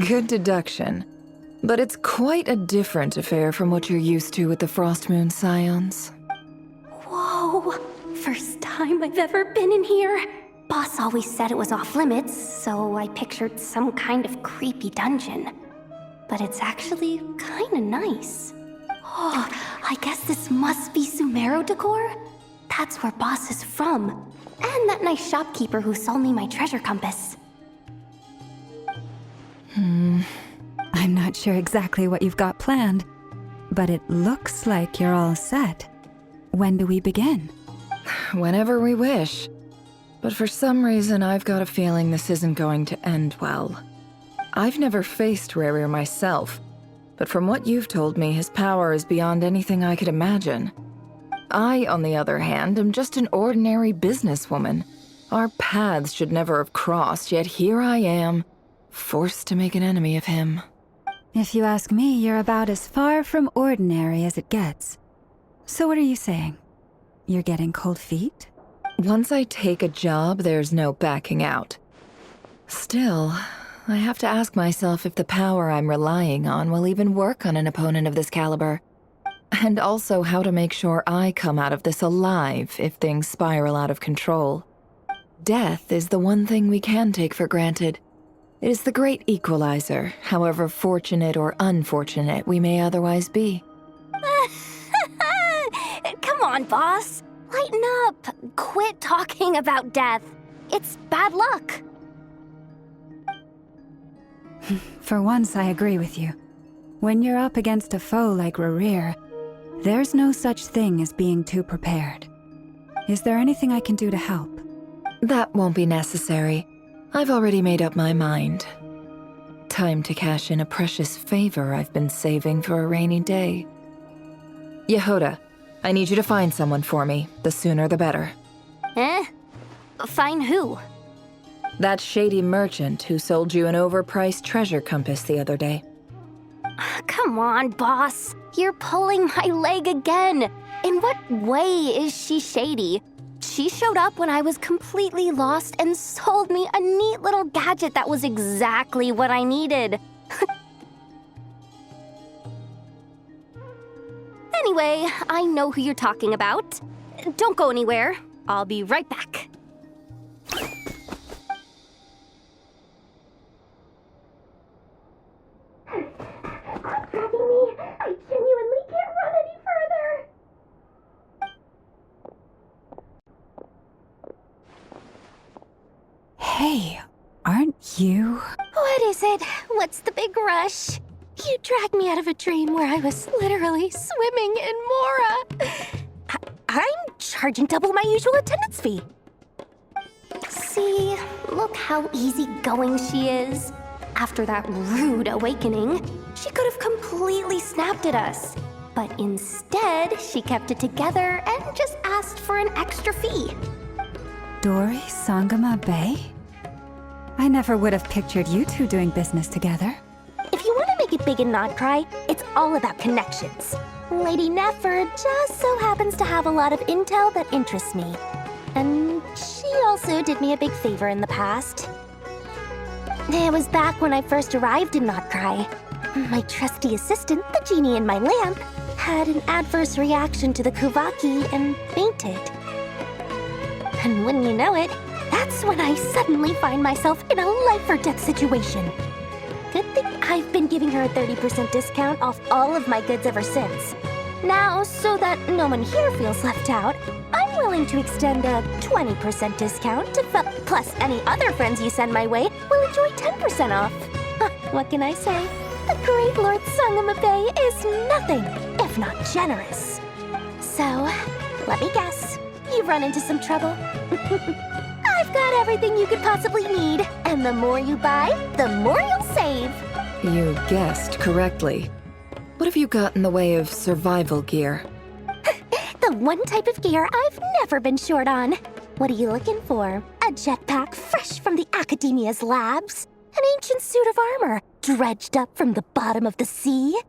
Good deduction. But it's quite a different affair from what you're used to with the Frost Moon Scions. Whoa! First time I've ever been in here. Boss always said it was off limits, so I pictured some kind of creepy dungeon. But it's actually kinda nice. Oh, I guess this must be Sumero decor? That's where Boss is from. And that nice shopkeeper who sold me my treasure compass. I'm not sure exactly what you've got planned, but it looks like you're all set. When do we begin? Whenever we wish. But for some reason, I've got a feeling this isn't going to end well. I've never faced Rerir myself, but from what you've told me, his power is beyond anything I could imagine. I, on the other hand, am just an ordinary businesswoman. Our paths should never have crossed, yet here I am, forced to make an enemy of him. If you ask me, you're about as far from ordinary as it gets. So what are you saying? You're getting cold feet? Once I take a job, there's no backing out. Still, I have to ask myself if the power I'm relying on will even work on an opponent of this caliber. And also how to make sure I come out of this alive if things spiral out of control. Death is the one thing we can take for granted. It is the great equalizer, however fortunate or unfortunate we may otherwise be. Come on, boss. Lighten up. Quit talking about death. It's bad luck. For once, I agree with you. When you're up against a foe like Rerir, there's no such thing as being too prepared. Is there anything I can do to help? That won't be necessary. I've already made up my mind. Time to cash in a precious favor I've been saving for a rainy day. Yehoda, I need you to find someone for me. The sooner the better. Find who? That shady merchant who sold you an overpriced treasure compass the other day. Come on, boss. You're pulling my leg again. In what way is she shady? She showed up when I was completely lost and sold me a neat little gadget that was exactly what I needed. Anyway, I know who you're talking about. Don't go anywhere. I'll be right back. Quit dragging me. I genuinely can't run any further. Hey, aren't you? What is it? What's the big rush? You dragged me out of a dream where I was literally swimming in Mora. I'm charging double my usual attendance fee. See, look how easygoing she is. After that rude awakening, she could have completely snapped at us. But instead, she kept it together and just asked for an extra fee. Dori Sangama Bay? I never would have pictured you two doing business together. make it big in Nodcry, it's all about connections. Lady Nefer just so happens to have a lot of intel that interests me. And she also did me a big favor in the past. It was back when I first arrived in Nodcry. My trusty assistant, the genie in my lamp, had an adverse reaction to the Kuvaki and fainted. And wouldn't you know it, that's when I suddenly find myself in a life-or-death situation. Good thing I've been giving her a 30% discount off all of my goods ever since. Now, so that no one here feels left out, I'm willing to extend a 20% discount to plus any other friends you send my way will enjoy 10% off. What can I say? The great Lord Sangamabe is nothing if not generous. So, let me guess. You've run into some trouble? I've got everything you could possibly need, and the more you buy, the more you'll save. You guessed correctly. What have you got in the way of survival gear? The one type of gear I've never been short on. What are you looking for? A jetpack fresh from the Academia's labs? An ancient suit of armor dredged up from the bottom of the sea?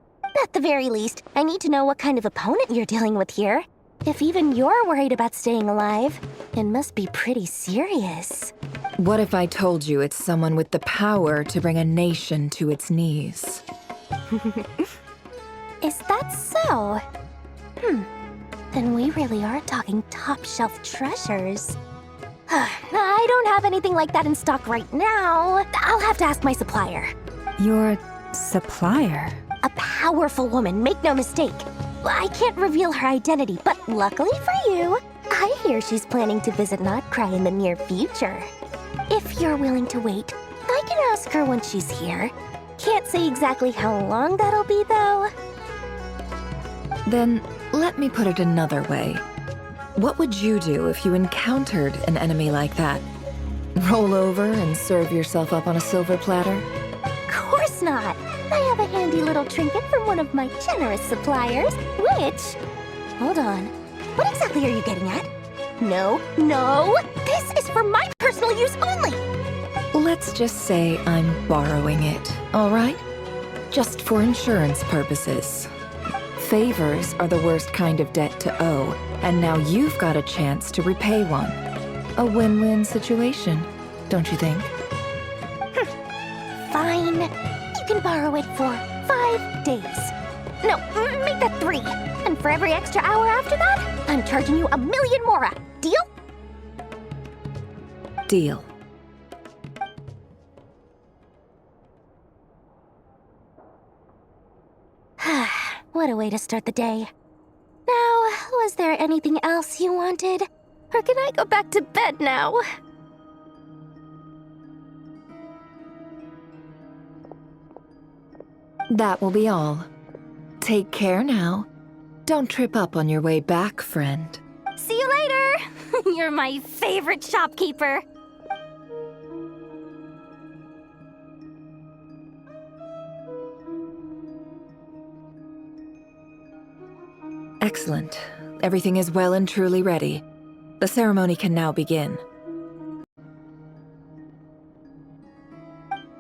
At the very least, I need to know what kind of opponent you're dealing with here. If even you're worried about staying alive, it must be pretty serious. What if I told you it's someone with the power to bring a nation to its knees? Is that so? Then we really are talking top-shelf treasures. I don't have anything like that in stock right now. I'll have to ask my supplier. Your supplier? A powerful woman, make no mistake. I can't reveal her identity, but luckily for you, I hear she's planning to visit Nodcry in the near future. If you're willing to wait, I can ask her when she's here. Can't say exactly how long that'll be, though. Then, let me put it another way. What would you do if you encountered an enemy like that? Roll over and serve yourself up on a silver platter? Course not! I have a handy little trinket from one of my generous suppliers, which... Hold on. What exactly are you getting at? No, this is for my personal use only! Let's just say I'm borrowing it, all right? Just for insurance purposes. Favors are the worst kind of debt to owe, and now you've got a chance to repay one. A win-win situation, don't you think? Fine. You can borrow it for 5 days. No, make that 3. And for every extra hour after that, I'm charging you 1,000,000 mora. Deal? Deal. What a way to start the day. Now, was there anything else you wanted? Or can I go back to bed now? That will be all. Take care now. Don't trip up on your way back, friend. See you later! You're my favorite shopkeeper. Excellent. Everything is well and truly ready. The ceremony can now begin.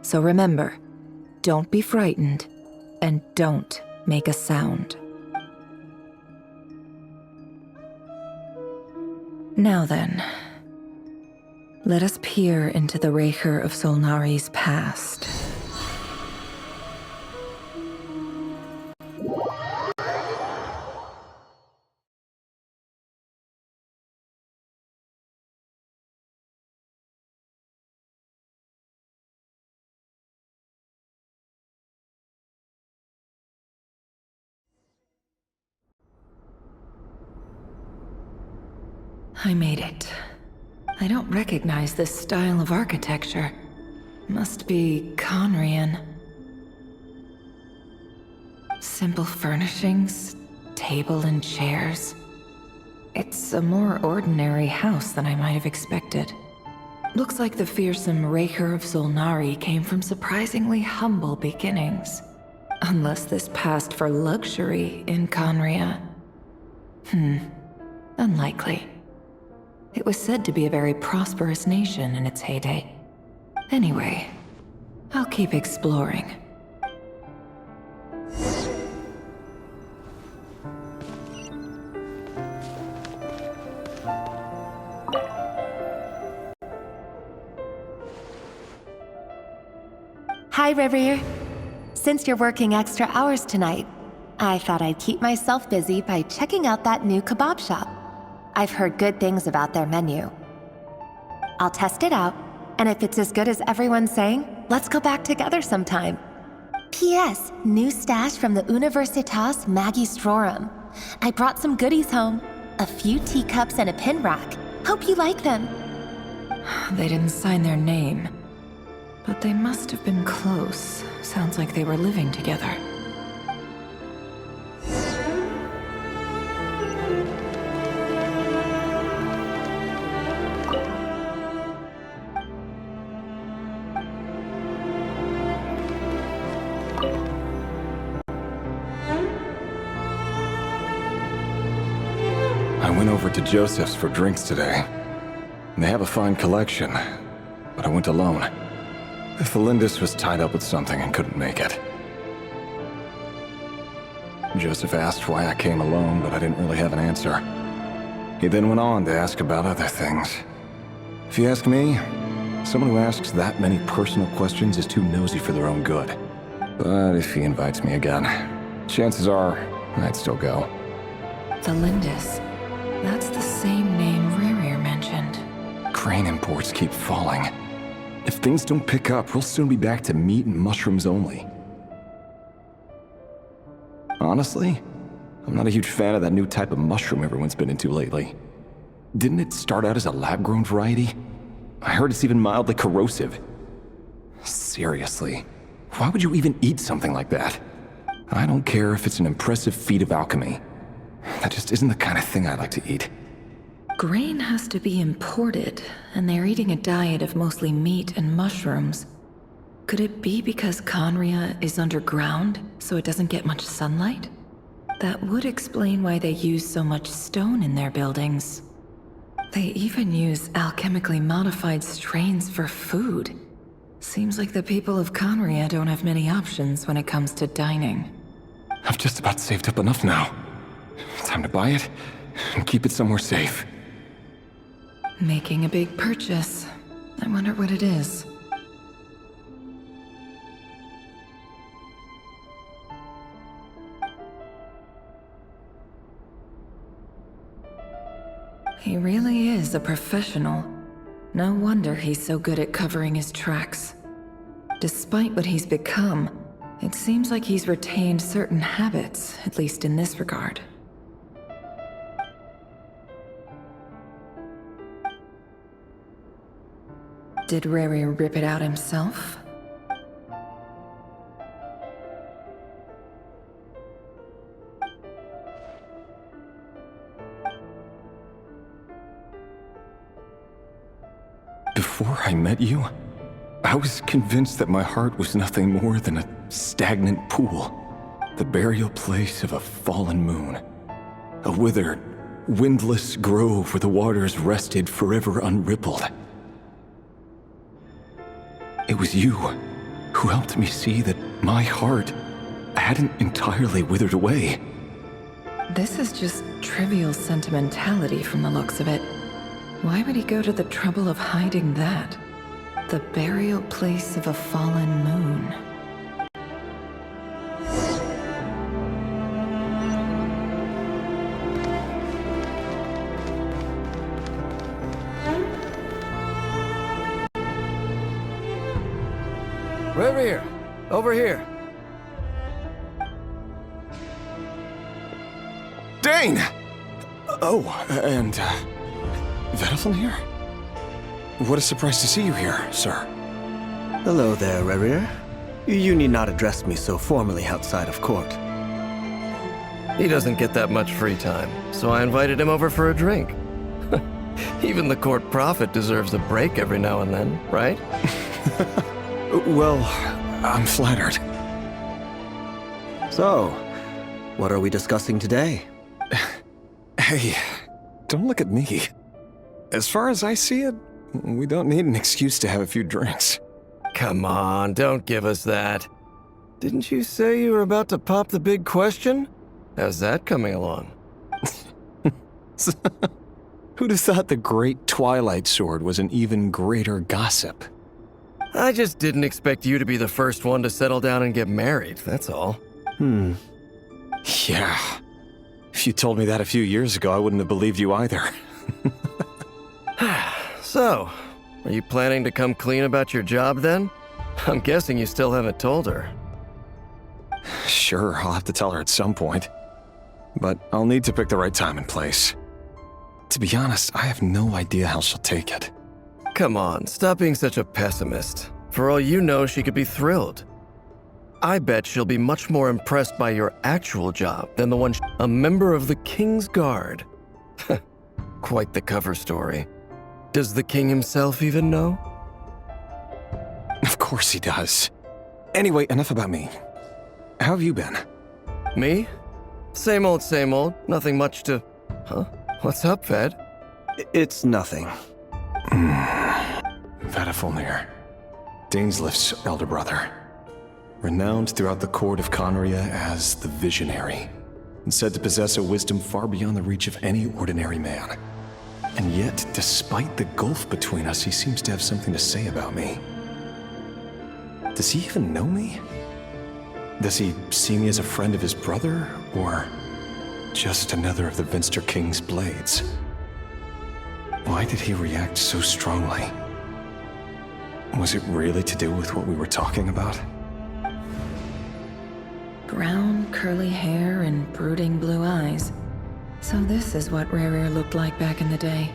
So remember, don't be frightened, and don't make a sound. Now then, let us peer into the Raker of Solnari's past. I made it. I don't recognize this style of architecture. Must be Conrian. Simple furnishings, table and chairs. It's a more ordinary house than I might have expected. Looks like the fearsome Raker of Solnari came from surprisingly humble beginnings. Unless this passed for luxury in Conria. Unlikely. It was said to be a very prosperous nation in its heyday. Anyway, I'll keep exploring. Hi, Rivier. Since you're working extra hours tonight, I thought I'd keep myself busy by checking out that new kebab shop. I've heard good things about their menu. I'll test it out, and if it's as good as everyone's saying, let's go back together sometime. P.S. New stash from the Universitas Magistrorum. I brought some goodies home. A few teacups and a pin rack. Hope you like them. They didn't sign their name. But they must have been close. Sounds like they were living together. I went over to Joseph's for drinks today. They have a fine collection, but I went alone. Felindis was tied up with something and couldn't make it. Joseph asked why I came alone, but I didn't really have an answer. He then went on to ask about other things. If you ask me, someone who asks that many personal questions is too nosy for their own good. But if he invites me again, chances are I'd still go. Felindis. That's the same name Rerir mentioned. Crane imports keep falling. If things don't pick up, we'll soon be back to meat and mushrooms only. Honestly, I'm not a huge fan of that new type of mushroom everyone's been into lately. Didn't it start out as a lab-grown variety? I heard it's even mildly corrosive. Seriously, why would you even eat something like that? I don't care if it's an impressive feat of alchemy. That just isn't the kind of thing I like to eat. Grain has to be imported, and they're eating a diet of mostly meat and mushrooms. Could it be because Conria is underground, so it doesn't get much sunlight? That would explain why they use so much stone in their buildings. They even use alchemically modified strains for food. Seems like the people of Conria don't have many options when it comes to dining. I've just about saved up enough now. Time to buy it and keep it somewhere safe. Making a big purchase. I wonder what it is. He really is a professional. No wonder he's so good at covering his tracks. Despite what he's become, it seems like he's retained certain habits, at least in this regard. Did Riri rip it out himself? Before I met you, I was convinced that my heart was nothing more than a stagnant pool. The burial place of a fallen moon. A withered, windless grove where the waters rested forever unrippled. It was you who helped me see that my heart hadn't entirely withered away. This is just trivial sentimentality from the looks of it. Why would he go to the trouble of hiding that? The burial place of a fallen moon. Rerir, over here. Dane! Oh, and, Vedaflin here? What a surprise to see you here, sir. Hello there, Rerir. You need not address me so formally outside of court. He doesn't get that much free time, so I invited him over for a drink. Even the court prophet deserves a break every now and then, right? Well, I'm flattered. So, what are we discussing today? Hey, don't look at me. As far as I see it, we don't need an excuse to have a few drinks. Come on, don't give us that. Didn't you say you were about to pop the big question? How's that coming along? Who'd have thought the great Twilight Sword was an even greater gossip? I just didn't expect you to be the first one to settle down and get married, that's all. Yeah. If you told me that a few years ago, I wouldn't have believed you either. So, are you planning to come clean about your job then? I'm guessing you still haven't told her. Sure, I'll have to tell her at some point. But I'll need to pick the right time and place. To be honest, I have no idea how she'll take it. Come on, stop being such a pessimist. For all you know, she could be thrilled. I bet she'll be much more impressed by your actual job than the one a member of the King's Guard. Quite the cover story. Does the king himself even know? Of course he does. Anyway, enough about me. How have you been? Me? Same old, same old. Nothing much to... Huh? What's up, Ved? It's nothing. Vedifulnir, Dainslif's elder brother. Renowned throughout the court of Conria as the Visionary, and said to possess a wisdom far beyond the reach of any ordinary man. And yet, despite the gulf between us, he seems to have something to say about me. Does he even know me? Does he see me as a friend of his brother, or just another of the Vinster King's blades? Why did he react so strongly? Was it really to do with what we were talking about? Brown, curly hair and brooding blue eyes. So this is what Rerir looked like back in the day.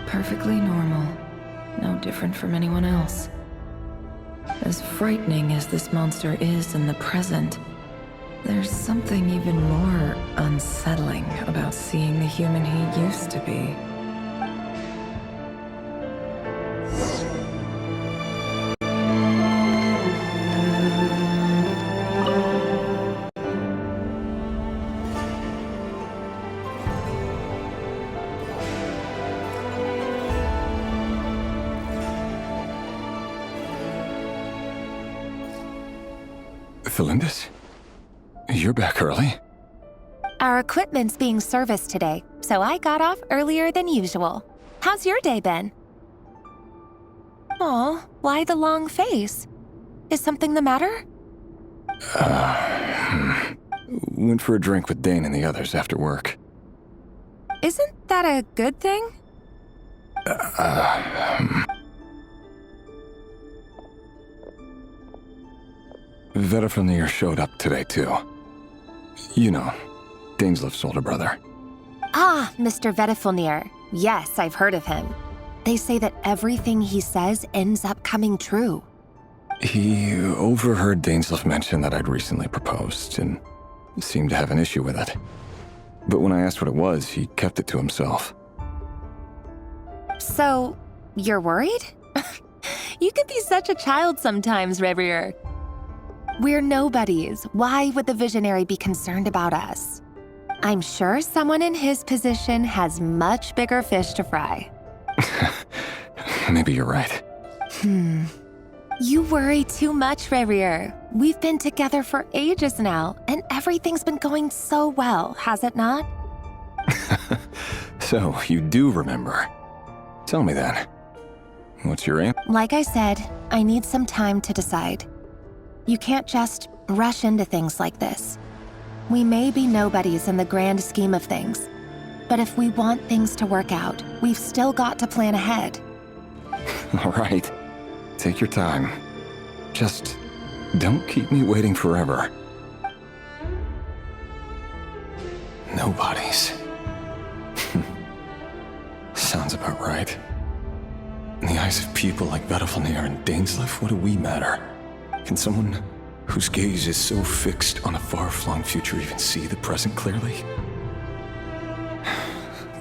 Perfectly normal. No different from anyone else. As frightening as this monster is in the present, there's something even more unsettling about seeing the human he used to be. Felindis? You're back early? Our equipment's being serviced today, so I got off earlier than usual. How's your day been? Aw, why the long face? Is something the matter? Went for a drink with Dane and the others after work. Isn't that a good thing? Vedifulnir showed up today, too. You know, Dainslif's older brother. Ah, Mr. Vedifulnir. Yes, I've heard of him. They say that everything he says ends up coming true. He overheard Dainslif mention that I'd recently proposed, and seemed to have an issue with it. But when I asked what it was, he kept it to himself. So, you're worried? You can be such a child sometimes, Rerir. We're nobodies. Why would the Visionary be concerned about us? I'm sure someone in his position has much bigger fish to fry. Maybe you're right. You worry too much, Rerir. We've been together for ages now, and everything's been going so well, has it not? So, you do remember. Tell me then. What's your aim? Like I said, I need some time to decide. You can't just rush into things like this. We may be nobodies in the grand scheme of things, but if we want things to work out, we've still got to plan ahead. All right. Take your time. Just don't keep me waiting forever. Nobodies. Sounds about right. In the eyes of people like Vedifulnir and Dainslif, what do we matter? Can someone whose gaze is so fixed on a far-flung future even see the present clearly?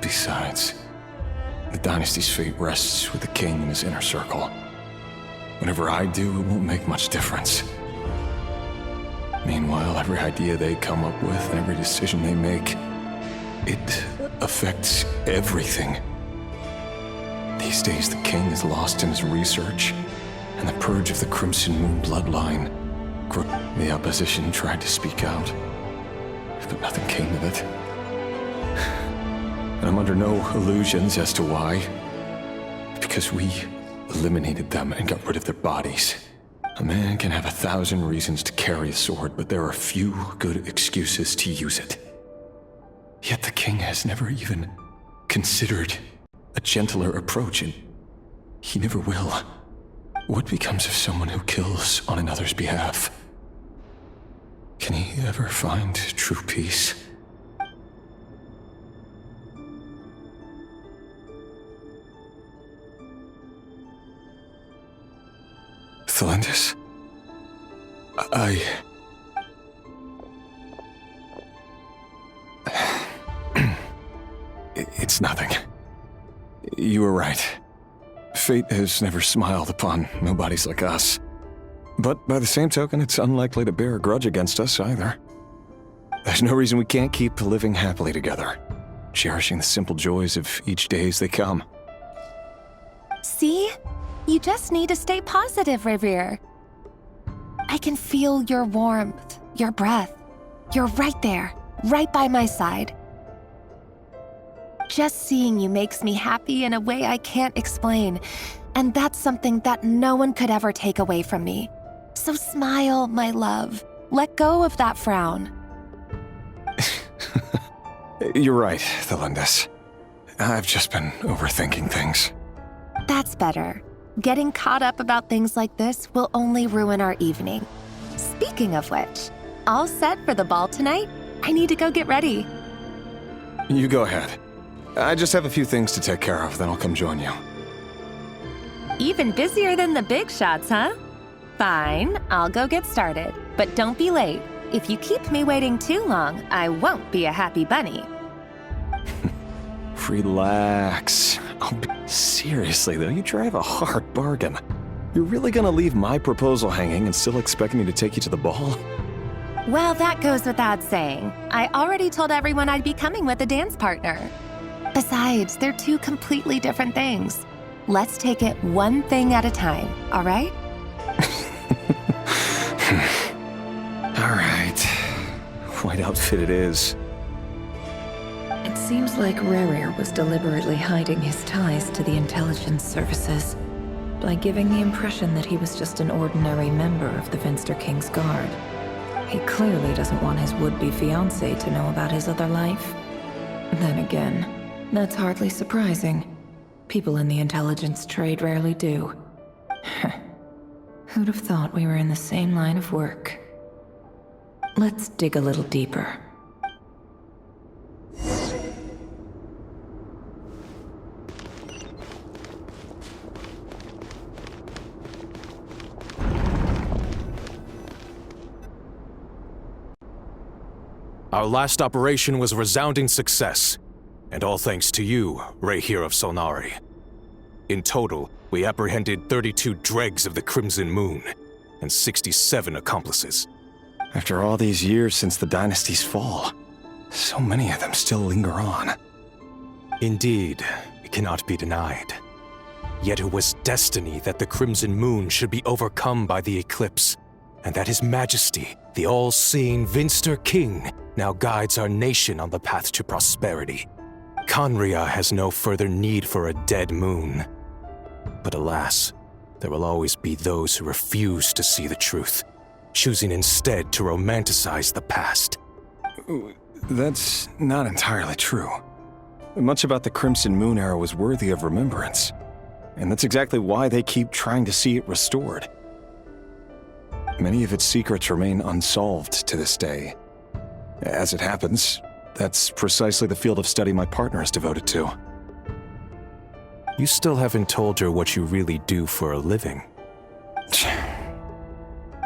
Besides, the dynasty's fate rests with the king and his inner circle. Whatever I do, it won't make much difference. Meanwhile, every idea they come up with and every decision they make, it affects everything. These days, the king is lost in his research, and the purge of the Crimson Moon bloodline. The opposition tried to speak out, but nothing came of it. And I'm under no illusions as to why. Because we eliminated them and got rid of their bodies. A man can have 1,000 reasons to carry a sword, but there are few good excuses to use it. Yet the king has never even considered a gentler approach, and he never will. What becomes of someone who kills on another's behalf? Can he ever find true peace? Thelindis? It's nothing. You were right. Fate has never smiled upon nobodies like us. But by the same token, it's unlikely to bear a grudge against us either. There's no reason we can't keep living happily together, cherishing the simple joys of each day as they come. See? You just need to stay positive, Revere. I can feel your warmth, your breath. You're right there, right by my side. Just seeing you makes me happy in a way I can't explain, and that's something that no one could ever take away from me. So smile, my love. Let go of that frown. You're right, Thelindis. I've just been overthinking things. That's better. Getting caught up about things like this will only ruin our evening. Speaking of which, all set for the ball tonight? I need to go get ready. You go ahead. I just have a few things to take care of, then I'll come join you. Even busier than the big shots, huh? Fine, I'll go get started. But don't be late. If you keep me waiting too long, I won't be a happy bunny. Relax. Seriously, though, you drive a hard bargain. You're really gonna leave my proposal hanging and still expect me to take you to the ball? Well, that goes without saying. I already told everyone I'd be coming with a dance partner. Besides, they're two completely different things. Let's take it one thing at a time, all right? All right. White outfit it is. It seems like Rerir was deliberately hiding his ties to the intelligence services by giving the impression that he was just an ordinary member of the Finster King's Guard. He clearly doesn't want his would-be fiancée to know about his other life. Then again, that's hardly surprising. People in the intelligence trade rarely do. Who'd have thought we were in the same line of work? Let's dig a little deeper. Our last operation was a resounding success, and all thanks to you, Rehir of Solnari. In total, we apprehended 32 dregs of the Crimson Moon, and 67 accomplices. After all these years since the dynasty's fall, so many of them still linger on. Indeed, it cannot be denied. Yet it was destiny that the Crimson Moon should be overcome by the eclipse, and that His Majesty, the all-seeing Finster King, now guides our nation on the path to prosperity. Khaenri'ah has no further need for a dead moon. But alas, there will always be those who refuse to see the truth, choosing instead to romanticize the past. That's not entirely true. Much about the Crimson Moon era was worthy of remembrance, and that's exactly why they keep trying to see it restored. Many of its secrets remain unsolved to this day. As it happens, that's precisely the field of study my partner is devoted to. You still haven't told her what you really do for a living.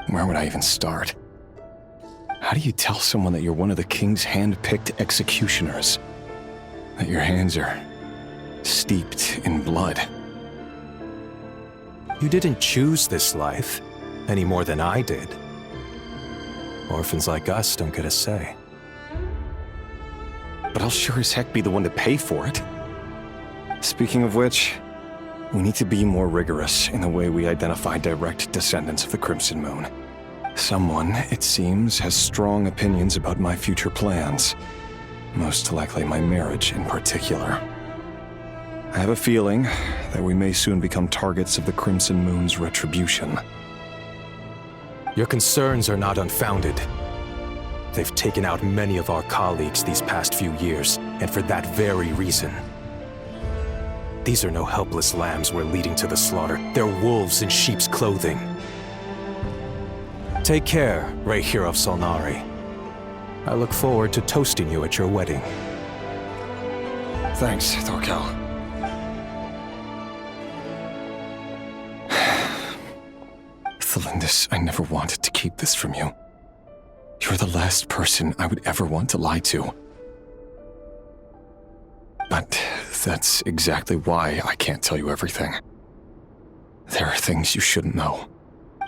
Where would I even start? How do you tell someone that you're one of the king's hand-picked executioners? That your hands are steeped in blood? You didn't choose this life, any more than I did. Orphans like us don't get a say. But I'll sure as heck be the one to pay for it. Speaking of which, we need to be more rigorous in the way we identify direct descendants of the Crimson Moon. Someone, it seems, has strong opinions about my future plans. Most likely my marriage in particular. I have a feeling that we may soon become targets of the Crimson Moon's retribution. Your concerns are not unfounded. They've taken out many of our colleagues these past few years, and for that very reason. These are no helpless lambs we're leading to the slaughter. They're wolves in sheep's clothing. Take care, Rayhir of Solnari. I look forward to toasting you at your wedding. Thanks, Thorkel. Thelindis, I never wanted to keep this from you. You're the last person I would ever want to lie to. But that's exactly why I can't tell you everything. There are things you shouldn't know.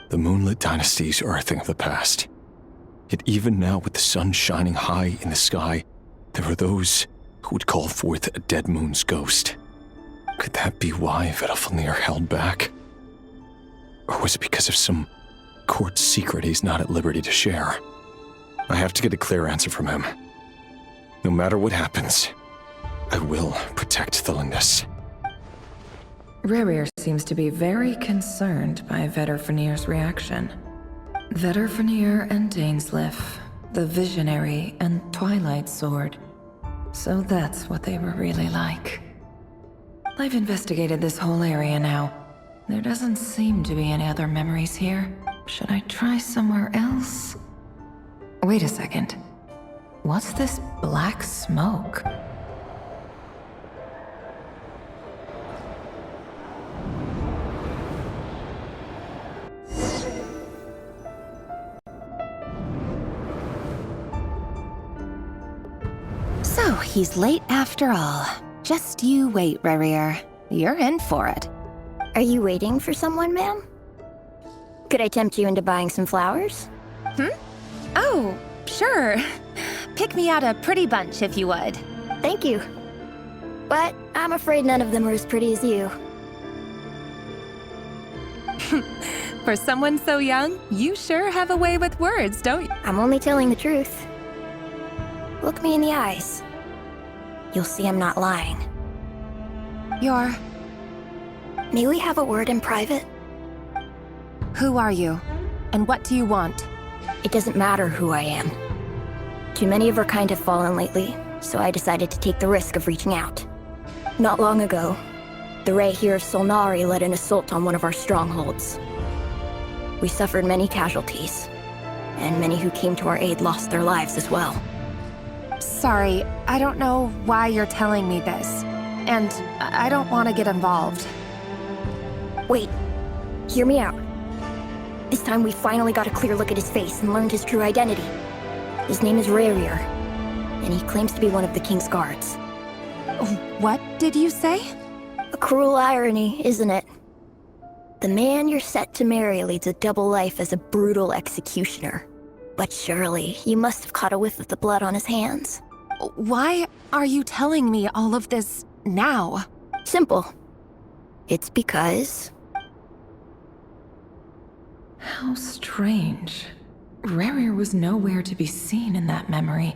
The moonlit dynasties are a thing of the past. Yet even now, with the sun shining high in the sky, there are those who would call forth a dead moon's ghost. Could that be why Vedalfnir held back? Or was it because of some court secret he's not at liberty to share? I have to get a clear answer from him. No matter what happens, I will protect Thelindis. Rerir seems to be very concerned by Vedalfnir's reaction. Vedalfnir and Dainsleif, the Visionary and Twilight Sword. So that's what they were really like. I've investigated this whole area now. There doesn't seem to be any other memories here. Should I try somewhere else? Wait a second. What's this black smoke? So, he's late after all. Just you wait, Rerir. You're in for it. Are you waiting for someone, ma'am? Could I tempt you into buying some flowers? Oh, sure. Pick me out a pretty bunch if you would. Thank you. But I'm afraid none of them are as pretty as you. For someone so young, you sure have a way with words, don't you? I'm only telling the truth. Look me in the eyes. You'll see I'm not lying. You're... May we have a word in private? Who are you? And what do you want? It doesn't matter who I am. Too many of our kind have fallen lately, so I decided to take the risk of reaching out. Not long ago, the Rayhir of Solnari led an assault on one of our strongholds. We suffered many casualties, and many who came to our aid lost their lives as well. Sorry, I don't know why you're telling me this. And I don't want to get involved. Wait, hear me out. This time we finally got a clear look at his face and learned his true identity. His name is Rayhir, and he claims to be one of the King's guards. What did you say? A cruel irony, isn't it? The man you're set to marry leads a double life as a brutal executioner. But surely, you must have caught a whiff of the blood on his hands. Why are you telling me all of this now? Simple. It's because... How strange. Rerir was nowhere to be seen in that memory.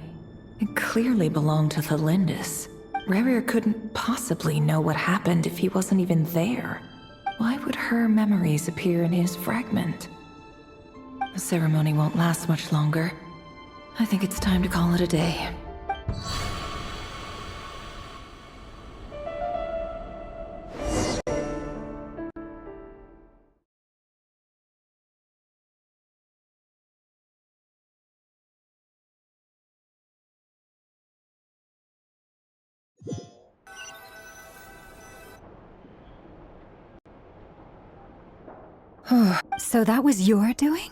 It clearly belonged to Thelindis. Rerir couldn't possibly know what happened if he wasn't even there. Why would her memories appear in his fragment? The ceremony won't last much longer. I think it's time to call it a day. So that was your doing?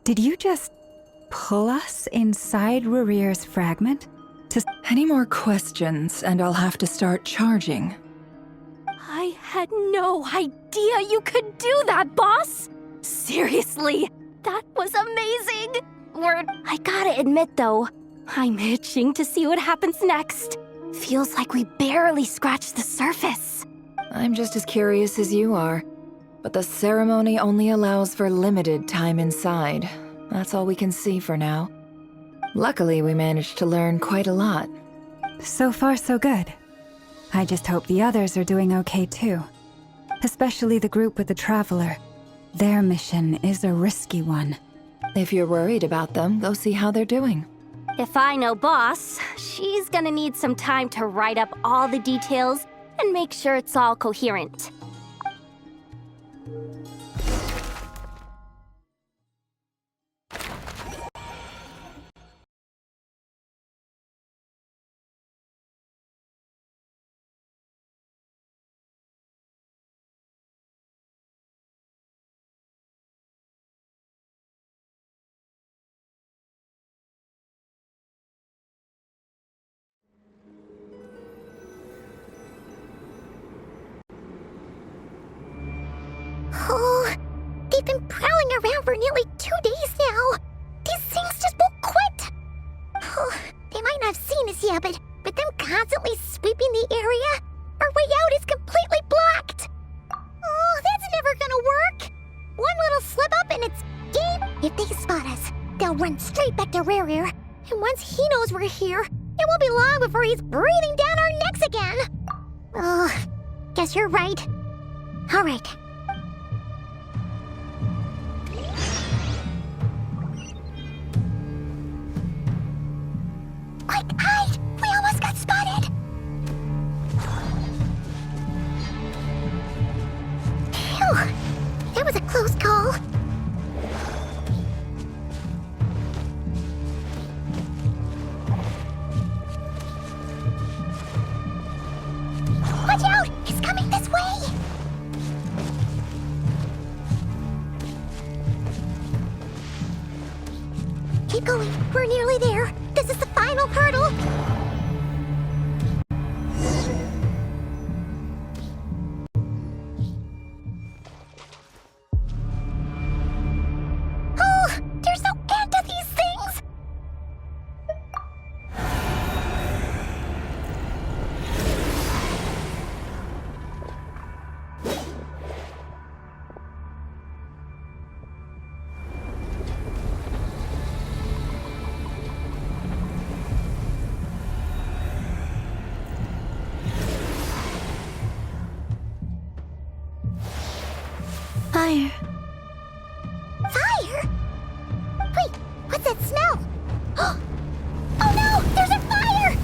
Did you just pull us inside Rerir's fragment? Any more questions, and I'll have to start charging. I had no idea you could do that, boss! Seriously, that was amazing! I gotta admit though, I'm itching to see what happens next. Feels like we barely scratched the surface. I'm just as curious as you are. But the ceremony only allows for limited time inside. That's all we can see for now. Luckily, we managed to learn quite a lot. So far, so good. I just hope the others are doing okay too. Especially the group with the Traveler. Their mission is a risky one. If you're worried about them, go see how they're doing. If I know Boss, she's gonna need some time to write up all the details and make sure it's all coherent. Oh, they've been prowling around for nearly 2 days now. These things just won't quit. Oh, they might not have seen us yet, but them constantly sweeping the area, our way out is completely blocked. Oh, that's never gonna work. One little slip up and it's game. If they spot us, they'll run straight back to Rare. And once he knows we're here, it won't be long before he's breathing down our necks again. Oh, guess you're right. All right. Quick, hide! We almost got spotted! Phew! That was a close call. Watch out! He's coming this way! Keep going. We're nearly there. This is the final hurdle. Oh, there's no end to these things. Fire. Fire? Wait, what's that smell? Oh no, there's a fire!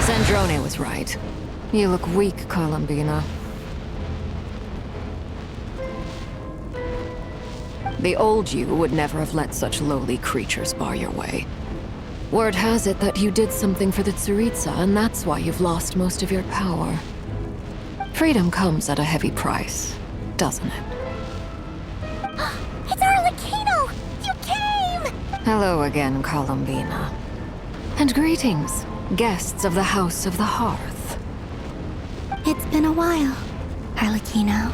Sandrone was right. You look weak, Columbina. The old you would never have let such lowly creatures bar your way. Word has it that you did something for the Tsaritsa, and that's why you've lost most of your power. Freedom comes at a heavy price, doesn't it? It's Arlecchino! You came! Hello again, Columbina. And greetings, guests of the House of the Hearth. It's been a while, Arlecchino.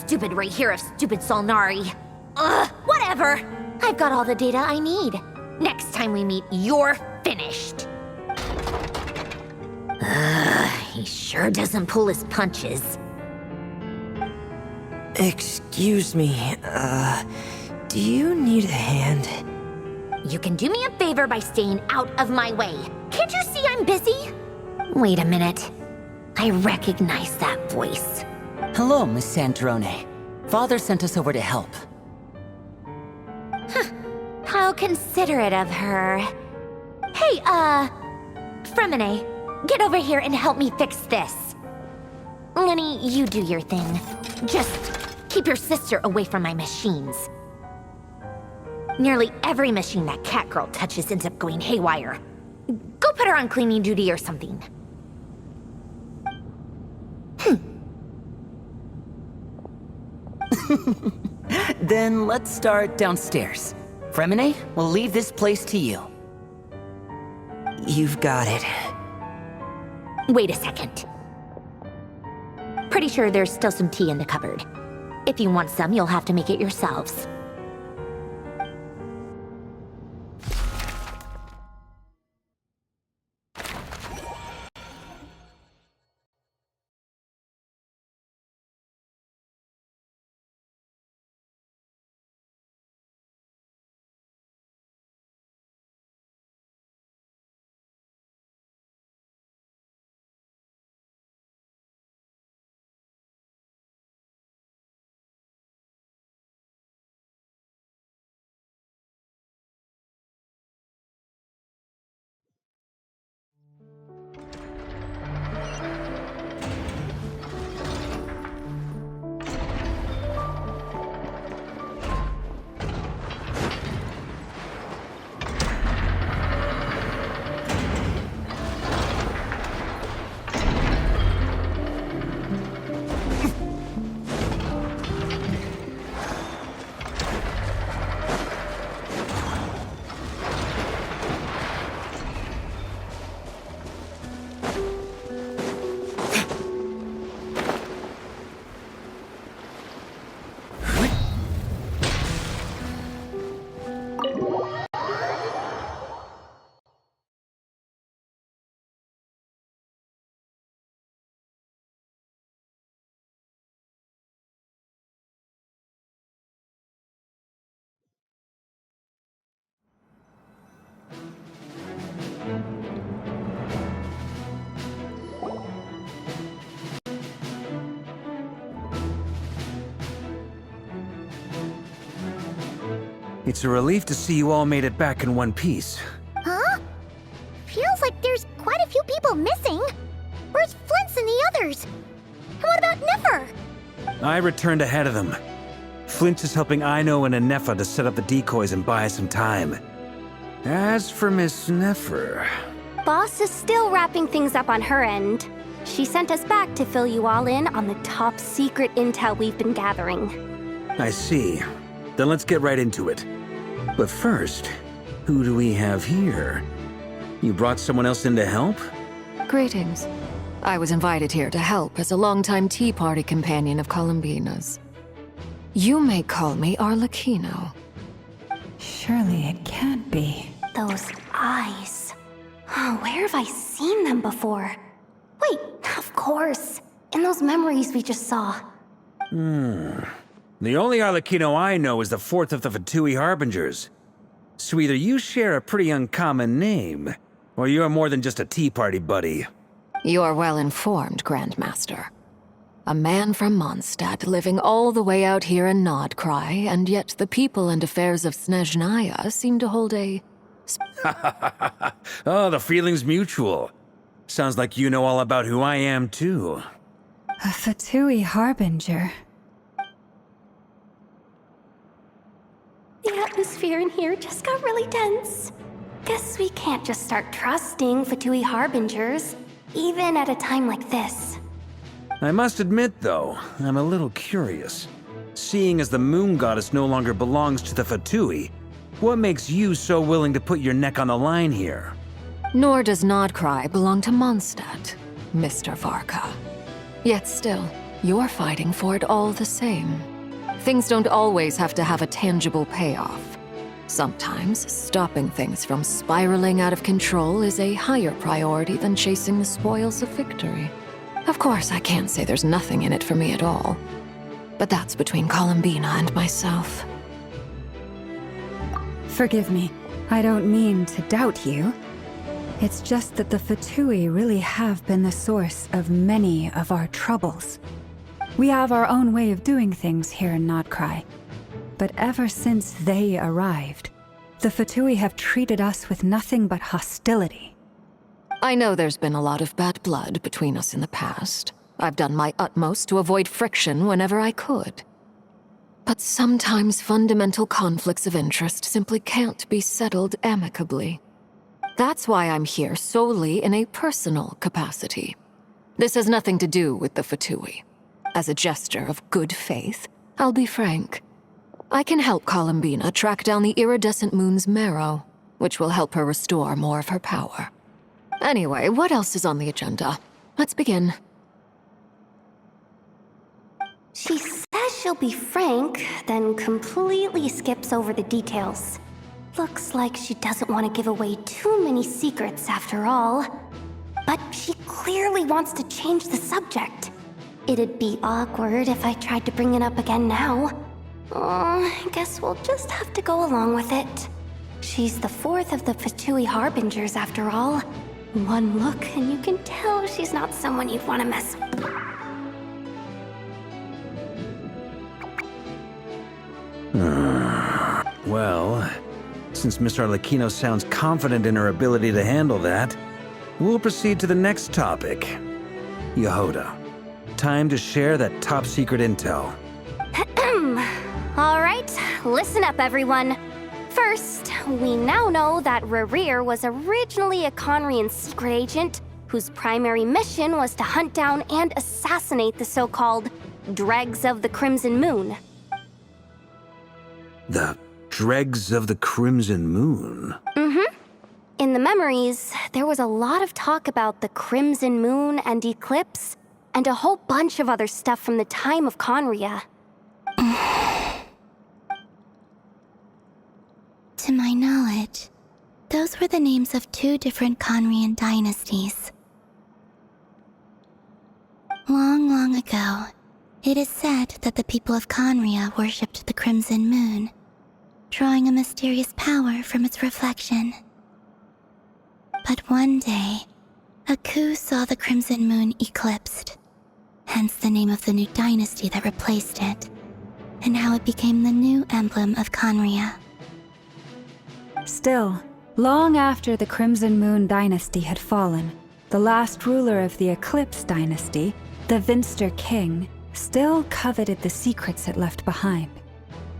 Stupid right here of stupid Solnari. Ugh, whatever. I've got all the data I need. Next time we meet, you're finished. He sure doesn't pull his punches. Excuse me, do you need a hand? You can do me a favor by staying out of my way. Can't you see I'm busy? Wait a minute. I recognize that voice. Hello, Miss Sandrone. Father sent us over to help. How considerate of her. Hey, Fremine, get over here and help me fix this. Lenny, you do your thing. Just keep your sister away from my machines. Nearly every machine that Catgirl touches ends up going haywire. Go put her on cleaning duty or something. Then let's start downstairs. Fremine, we'll leave this place to you. You've got it. Wait a second. Pretty sure there's still some tea in the cupboard. If you want some, you'll have to make it yourselves. It's a relief to see you all made it back in one piece. Huh? Feels like there's quite a few people missing. Where's Flint's and the others? And what about Niffer? I returned ahead of them. Flint is helping Ino and Anefa to set up the decoys and buy some time. As for Miss Neffer... Boss is still wrapping things up on her end. She sent us back to fill you all in on the top secret intel we've been gathering. I see. Then let's get right into it. But first, who do we have here? You brought someone else in to help? Greetings. I was invited here to help as a longtime Tea Party companion of Columbina's. You may call me Arlecchino. Surely it can't be. Those eyes. Oh, where have I seen them before? Wait, of course. In those memories we just saw. The only Arlecchino I know is the fourth of the Fatui Harbingers. So either you share a pretty uncommon name, or you're more than just a Tea Party buddy. You're well informed, Grandmaster. A man from Mondstadt living all the way out here in Nodcry, and yet the people and affairs of Snezhnaya seem to hold a... Oh, the feeling's mutual. Sounds like you know all about who I am, too. A Fatui Harbinger. The atmosphere in here just got really tense. Guess we can't just start trusting Fatui Harbingers, even at a time like this. I must admit, though, I'm a little curious. Seeing as the Moon Goddess no longer belongs to the Fatui, what makes you so willing to put your neck on the line here? Nor does Nodcry belong to Mondstadt, Mr. Varka. Yet still, you're fighting for it all the same. Things don't always have to have a tangible payoff. Sometimes, stopping things from spiraling out of control is a higher priority than chasing the spoils of victory. Of course, I can't say there's nothing in it for me at all. But that's between Columbina and myself. Forgive me. I don't mean to doubt you. It's just that the Fatui really have been the source of many of our troubles. We have our own way of doing things here in Nodcry. But ever since they arrived, the Fatui have treated us with nothing but hostility. I know there's been a lot of bad blood between us in the past. I've done my utmost to avoid friction whenever I could. But sometimes fundamental conflicts of interest simply can't be settled amicably. That's why I'm here solely in a personal capacity. This has nothing to do with the Fatui. As a gesture of good faith, I'll be frank. I can help Columbina track down the iridescent moon's marrow, which will help her restore more of her power. Anyway, what else is on the agenda? Let's begin. She says she'll be frank, then completely skips over the details. Looks like she doesn't want to give away too many secrets after all. But she clearly wants to change the subject. It'd be awkward if I tried to bring it up again now. I guess we'll just have to go along with it. She's the fourth of the Fatui Harbingers after all. One look and you can tell she's not someone you'd want to mess with. Well, since Miss Arlecchino sounds confident in her ability to handle that, we'll proceed to the next topic. Yehoda, time to share that top-secret intel. All right, listen up, everyone. First, we now know that Rerir was originally a Conrian secret agent whose primary mission was to hunt down and assassinate the so-called Dregs of the Crimson Moon. The Dregs of the Crimson Moon? Mm-hmm. In the memories, there was a lot of talk about the Crimson Moon and Eclipse, and a whole bunch of other stuff from the time of Conria. To my knowledge, those were the names of 2 different Conrian dynasties. Long, long ago, it is said that the people of Conria worshipped the Crimson Moon, drawing a mysterious power from its reflection. But one day, a coup saw the Crimson Moon eclipsed, hence the name of the new dynasty that replaced it, and how it became the new emblem of Conria. Still, long after the Crimson Moon dynasty had fallen, the last ruler of the Eclipse dynasty, the Vinster King, still coveted the secrets it left behind.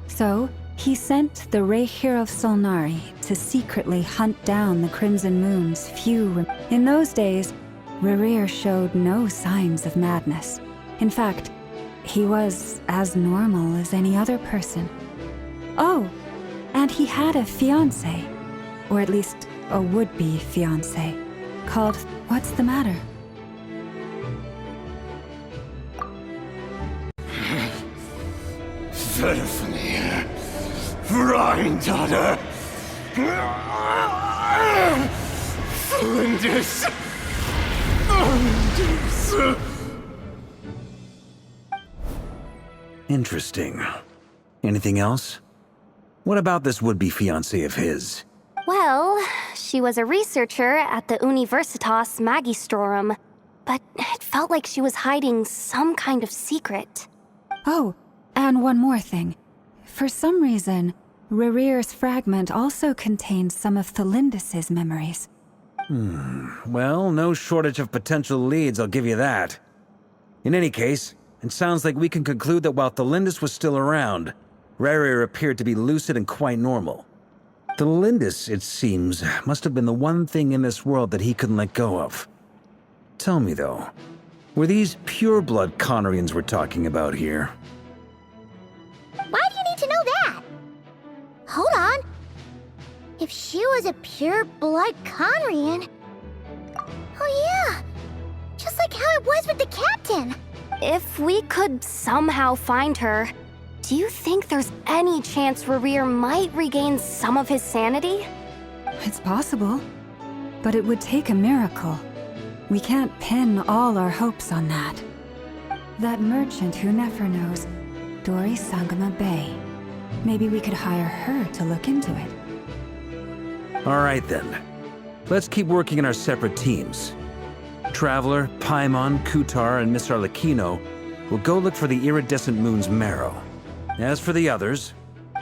So, he sent the Rehir of Solnari to secretly hunt down the Crimson Moon's few. In those days, Rerir showed no signs of madness. In fact, he was as normal as any other person. Oh, and he had a fiancé, or at least a would-be fiancé, called What's the Matter? Verfne, Freundade, Flinders. Interesting. Anything else? What about this would-be fiancé of his? Well, she was a researcher at the Universitas Magistrorum, but it felt like she was hiding some kind of secret. Oh, and one more thing. For some reason, Rerir's fragment also contained some of Thelindis' memories. Well, no shortage of potential leads, I'll give you that. In any case, it sounds like we can conclude that while Thelindis was still around, Rerir appeared to be lucid and quite normal. Thelindis, it seems, must have been the one thing in this world that he couldn't let go of. Tell me, though, were these pure-blood Conrians we're talking about here? Why do you need to know that? Hold on. If she was a pure-blood Conrian... Oh yeah! Just like how it was with the captain! If we could somehow find her, do you think there's any chance Rerir might regain some of his sanity? It's possible, but it would take a miracle. We can't pin all our hopes on that. That merchant who Nefer knows, Dori Sangama Bay. Maybe we could hire her to look into it. All right then. Let's keep working in our separate teams. Traveler, Paimon, Kutar, and Miss Arlecchino will go look for the iridescent moon's marrow. As for the others...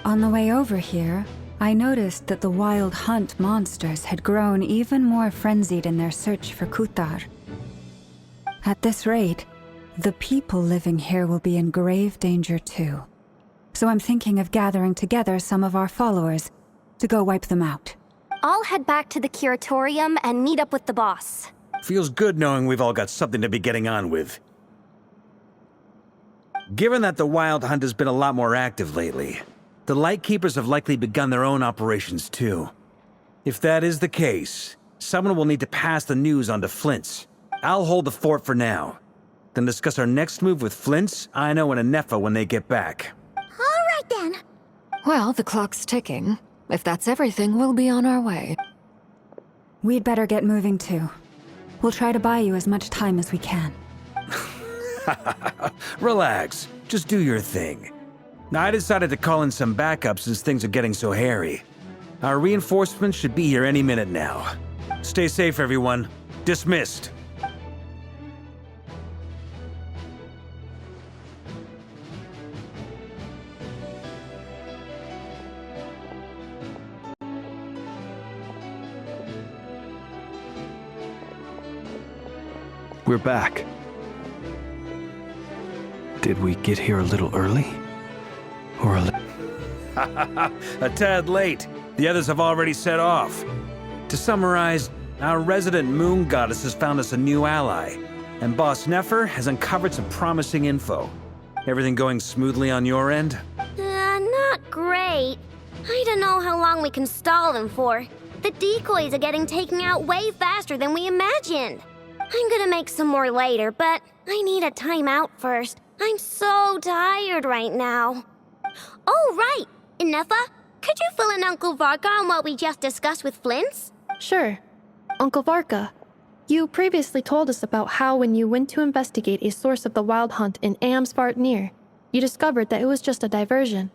On the way over here, I noticed that the wild hunt monsters had grown even more frenzied in their search for Kutar. At this rate, the people living here will be in grave danger too. So I'm thinking of gathering together some of our followers to go wipe them out. I'll head back to the curatorium and meet up with the boss. Feels good knowing we've all got something to be getting on with. Given that the Wild Hunt has been a lot more active lately, the Lightkeepers have likely begun their own operations too. If that is the case, someone will need to pass the news on to Flint's. I'll hold the fort for now, then discuss our next move with Flint's, Aino, and Anefa when they get back. All right then. Well, the clock's ticking. If that's everything, we'll be on our way. We'd better get moving too. We'll try to buy you as much time as we can. Relax. Just do your thing. I decided to call in some backup since things are getting so hairy. Our reinforcements should be here any minute now. Stay safe, everyone. Dismissed. We're back. Did we get here a little early? Or a tad late. The others have already set off. To summarize, our resident moon goddess has found us a new ally, and Boss Nefer has uncovered some promising info. Everything going smoothly on your end? Not great. I don't know how long we can stall them for. The decoys are getting taken out way faster than we imagined. I'm gonna make some more later, but I need a timeout first. I'm so tired right now. Oh, right! Anefa, could you fill in Uncle Varka on what we just discussed with Flint's? Sure. Uncle Varka, you previously told us about how when you went to investigate a source of the Wild Hunt in Amsvartnir, you discovered that it was just a diversion.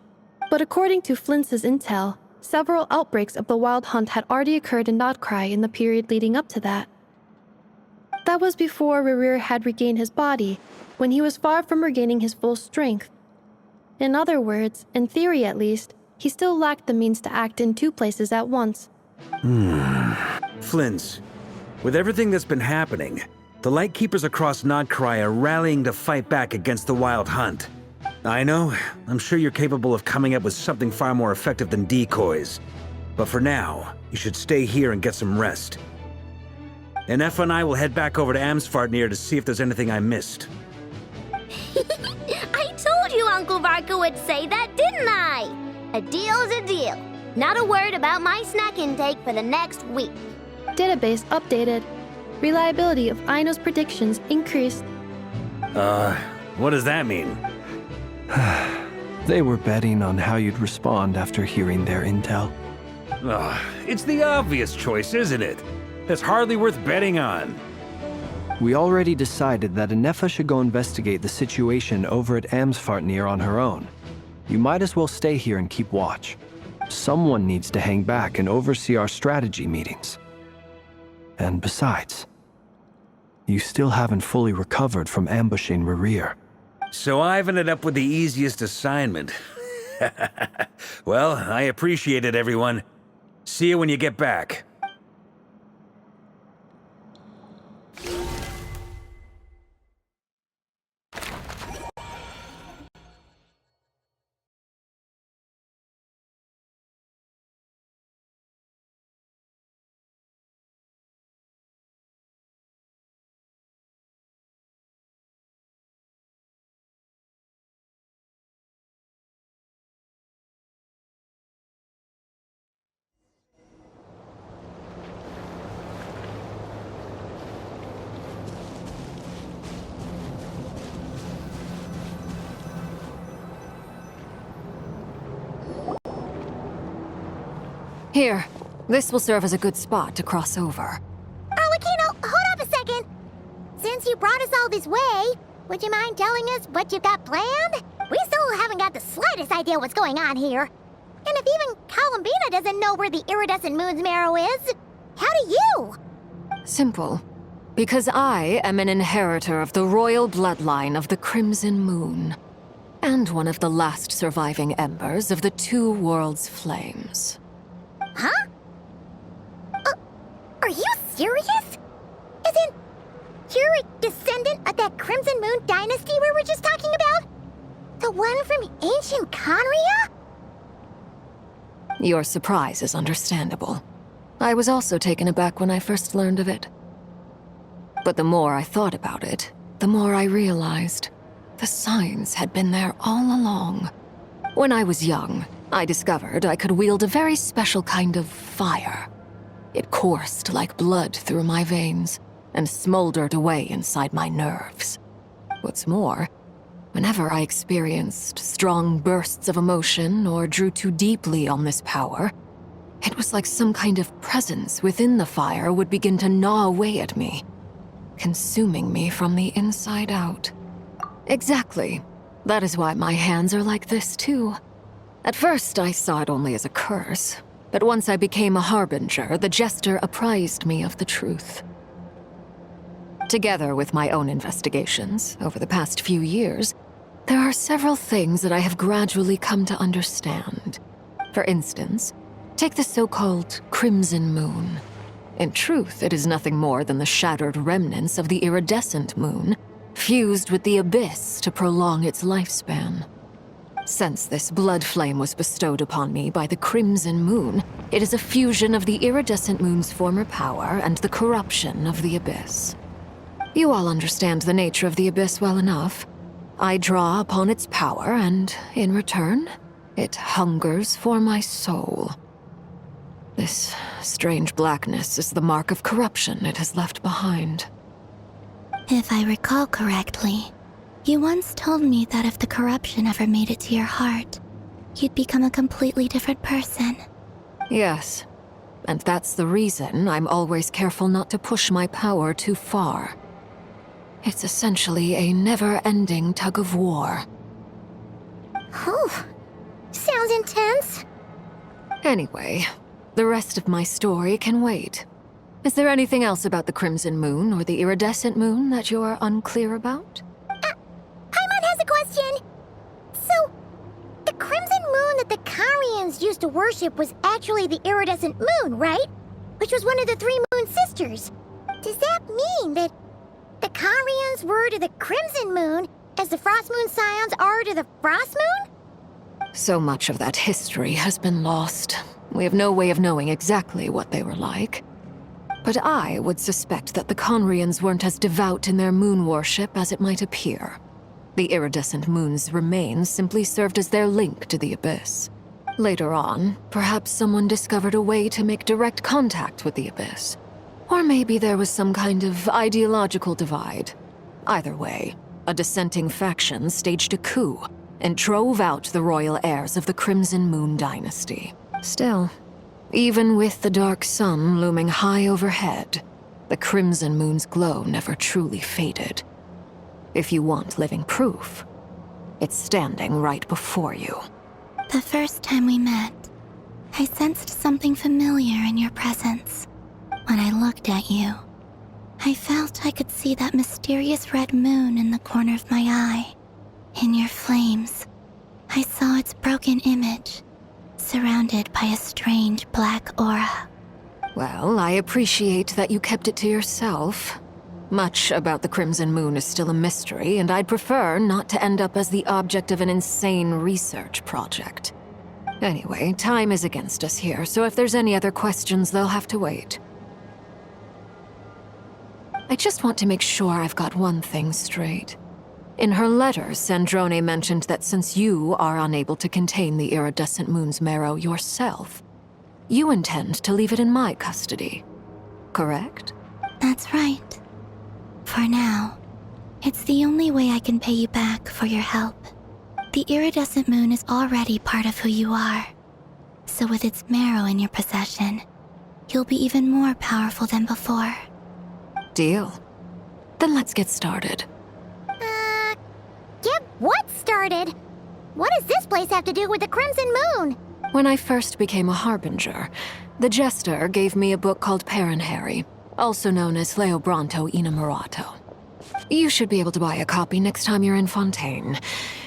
But according to Flint's intel, several outbreaks of the Wild Hunt had already occurred in Nodcry in the period leading up to that. That was before Rerir had regained his body, when he was far from regaining his full strength. In other words, in theory at least, he still lacked the means to act in two places at once. Flint's, with everything that's been happening, the Lightkeepers across Nodcry are rallying to fight back against the Wild Hunt. I know, I'm sure you're capable of coming up with something far more effective than decoys. But for now, you should stay here and get some rest. Anefa and I will head back over to Amsvartnir to see if there's anything I missed. I told you Uncle Varka would say that, didn't I? A deal is a deal. Not a word about my snack intake for the next week. Database updated. Reliability of Aino's predictions increased. What does that mean? They were betting on how you'd respond after hearing their intel. It's the obvious choice, isn't it? That's hardly worth betting on. We already decided that Anefa should go investigate the situation over at Amsvartnir on her own. You might as well stay here and keep watch. Someone needs to hang back and oversee our strategy meetings. And besides, you still haven't fully recovered from ambushing Rerir. So I've ended up with the easiest assignment. Well, I appreciate it, everyone. See you when you get back. Here, this will serve as a good spot to cross over. Arlecchino, hold up a second. Since you brought us all this way, would you mind telling us what you've got planned? We still haven't got the slightest idea what's going on here. And if even Columbina doesn't know where the iridescent moon's marrow is, how do you? Simple. Because I am an inheritor of the royal bloodline of the Crimson Moon, and one of the last surviving embers of the Two Worlds' flames. Huh? Are you serious? Isn't you're a descendant of that Crimson Moon dynasty we were just talking about? The one from ancient Conria? Your surprise is understandable. I was also taken aback when I first learned of it. But the more I thought about it, the more I realized the signs had been there all along. When I was young, I discovered I could wield a very special kind of fire. It coursed like blood through my veins and smoldered away inside my nerves. What's more, whenever I experienced strong bursts of emotion or drew too deeply on this power, it was like some kind of presence within the fire would begin to gnaw away at me, consuming me from the inside out. Exactly. That is why my hands are like this, too. At first, I saw it only as a curse, but once I became a harbinger, the jester apprised me of the truth. Together with my own investigations, over the past few years, there are several things that I have gradually come to understand. For instance, take the so-called Crimson Moon. In truth, it is nothing more than the shattered remnants of the iridescent moon, fused with the abyss to prolong its lifespan. Since this blood flame was bestowed upon me by the Crimson Moon, it is a fusion of the iridescent moon's former power and the corruption of the abyss. You all understand the nature of the abyss well enough. I draw upon its power, and in return, it hungers for my soul. This strange blackness is the mark of corruption it has left behind. If I recall correctly, you once told me that if the corruption ever made it to your heart, you'd become a completely different person. Yes, and that's the reason I'm always careful not to push my power too far. It's essentially a never-ending tug of war. Whew. Sounds intense. Anyway, the rest of my story can wait. Is there anything else about the Crimson Moon or the Iridescent Moon that you're unclear about? Paimon has a question. So, the Crimson Moon that the Carians used to worship was actually the Iridescent Moon, right? Which was one of the three Moon Sisters. Does that mean that the Carians were to the Crimson Moon as the Frost Moon Scions are to the Frost Moon? So much of that history has been lost. We have no way of knowing exactly what they were like. But I would suspect that the Conrians weren't as devout in their moon worship as it might appear. The iridescent moon's remains simply served as their link to the abyss. Later on, perhaps someone discovered a way to make direct contact with the abyss. Or maybe there was some kind of ideological divide. Either way, a dissenting faction staged a coup and drove out the royal heirs of the Crimson Moon dynasty. Still, even with the dark sun looming high overhead, the Crimson Moon's glow never truly faded. If you want living proof, it's standing right before you. The first time we met, I sensed something familiar in your presence. When I looked at you, I felt I could see that mysterious red moon in the corner of my eye. In your flames, I saw its broken image, surrounded by a strange black aura. Well, I appreciate that you kept it to yourself. Much about the Crimson Moon is still a mystery, and I'd prefer not to end up as the object of an insane research project. Anyway, time is against us here, so if there's any other questions, they'll have to wait. I just want to make sure I've got one thing straight. In her letter, Sandrone mentioned that since you are unable to contain the iridescent moon's marrow yourself, you intend to leave it in my custody. Correct? That's right. For now, it's the only way I can pay you back for your help. The iridescent moon is already part of who you are. So with its marrow in your possession, you'll be even more powerful than before. Deal. Then let's get started. Get what started? What does this place have to do with the Crimson Moon? When I first became a harbinger, the jester gave me a book called Paranhari, also known as Leobranto Inamorato. You should be able to buy a copy next time you're in Fontaine.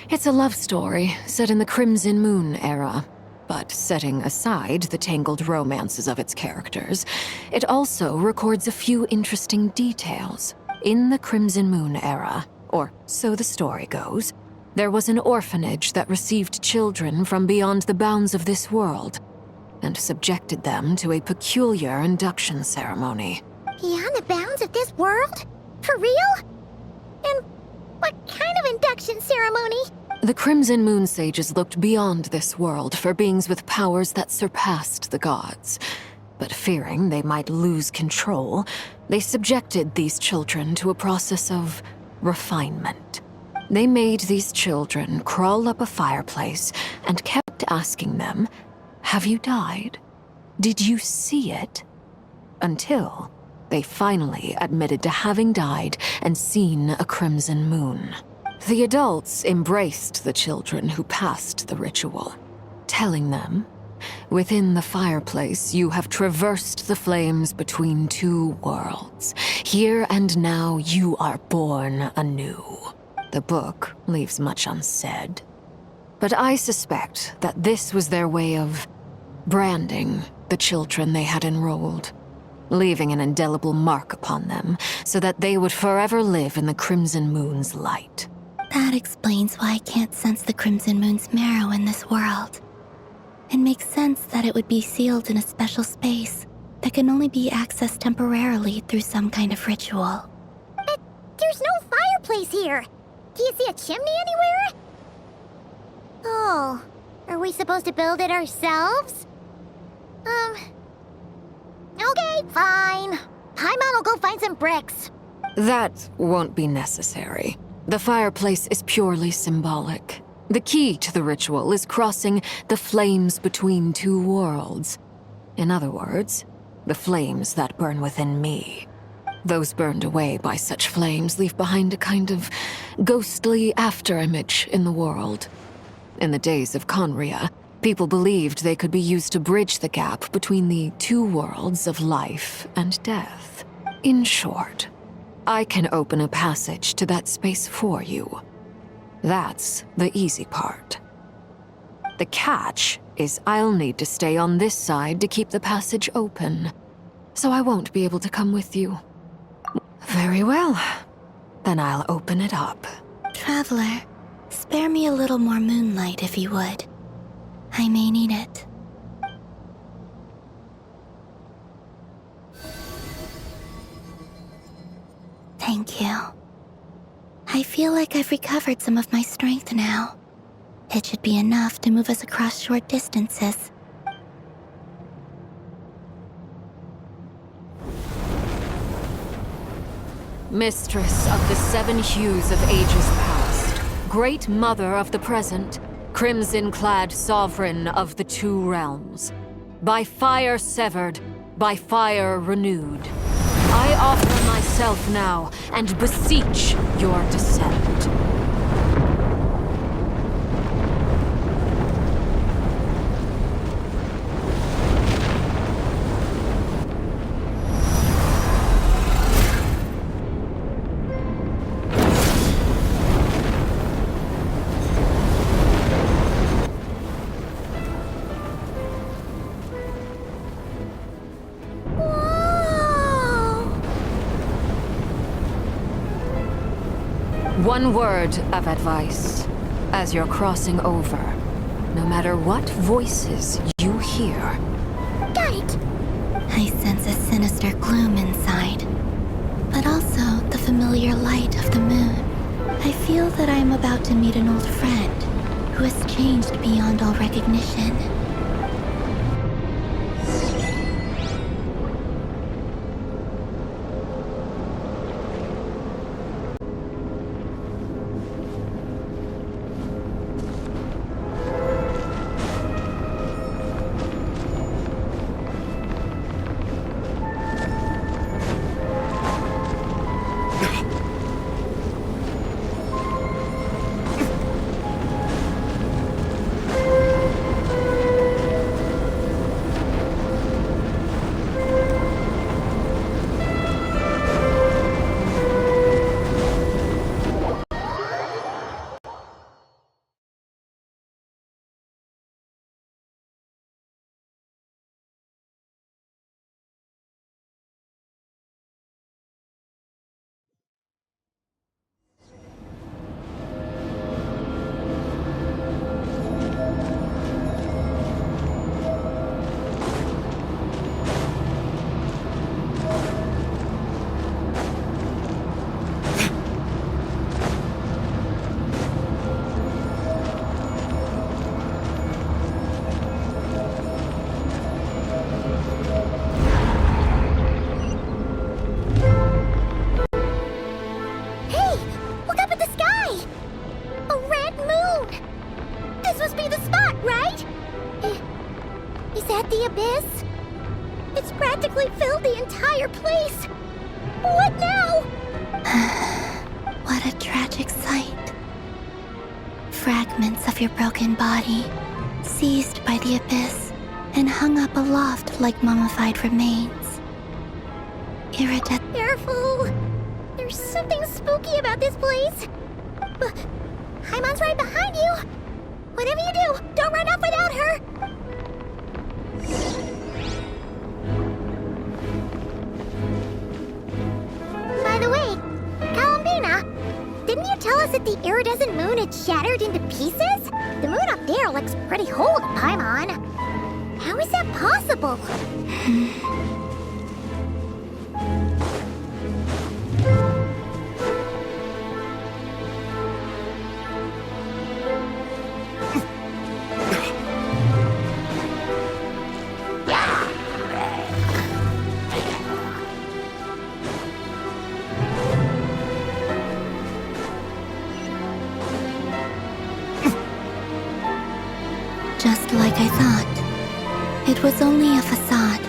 It's a love story set in the Crimson Moon era. But setting aside the tangled romances of its characters, it also records a few interesting details. In the Crimson Moon era, or so the story goes, there was an orphanage that received children from beyond the bounds of this world, and subjected them to a peculiar induction ceremony. Beyond the bounds of this world? For real? And what kind of induction ceremony? The Crimson Moon sages looked beyond this world for beings with powers that surpassed the gods. But fearing they might lose control, they subjected these children to a process of refinement. They made these children crawl up a fireplace and kept asking them, "Have you died? Did you see it?" Until they finally admitted to having died and seen a crimson moon. The adults embraced the children who passed the ritual, telling them, "Within the fireplace, you have traversed the flames between two worlds. Here and now, you are born anew." The book leaves much unsaid, but I suspect that this was their way of branding the children they had enrolled, leaving an indelible mark upon them so that they would forever live in the Crimson Moon's light. That explains why I can't sense the Crimson Moon's marrow in this world. It makes sense that it would be sealed in a special space that can only be accessed temporarily through some kind of ritual. But there's no fireplace here. Do you see a chimney anywhere? Oh, are we supposed to build it ourselves? Okay, fine. Paimon will go find some bricks. That won't be necessary. The fireplace is purely symbolic. The key to the ritual is crossing the flames between two worlds. In other words, the flames that burn within me. Those burned away by such flames leave behind a kind of ghostly afterimage in the world. In the days of Conria, people believed they could be used to bridge the gap between the two worlds of life and death. In short, I can open a passage to that space for you. That's the easy part. The catch is I'll need to stay on this side to keep the passage open, so I won't be able to come with you. Very well. Then I'll open it up. Traveler, spare me a little more moonlight if you would. I may need it. Thank you. I feel like I've recovered some of my strength now. It should be enough to move us across short distances. Mistress of the seven hues of ages past, great mother of the present, crimson-clad sovereign of the two realms, by fire severed, by fire renewed, I offer myself now and beseech your descent. One word of advice as you're crossing over. No matter what voices you hear. Got it! I sense a sinister gloom inside, but also the familiar light of the moon. I feel that I am about to meet an old friend who has changed beyond all recognition. right? Is that the abyss? It's practically filled the entire place. What now? What a tragic sight. Fragments of your broken body, seized by the abyss, and hung up aloft like mummified remains. Careful! There's something spooky about this place. But Haimon's right behind you. Whatever you do, don't run off without her. By the way, Columbina, didn't you tell us that the iridescent moon had shattered into pieces? The moon up there looks pretty whole to Paimon. How is that possible? Just like I thought. It was only a facade.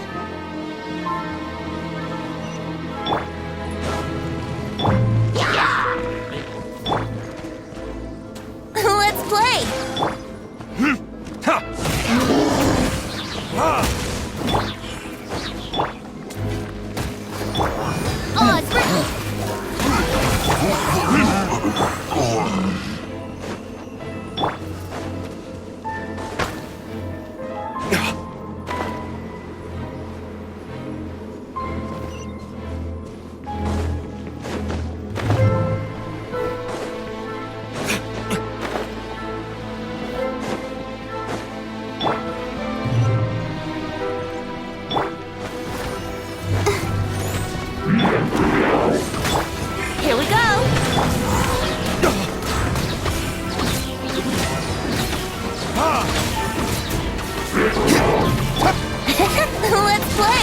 Let's play! Oh, it's Ricky! Here we go! Let's play!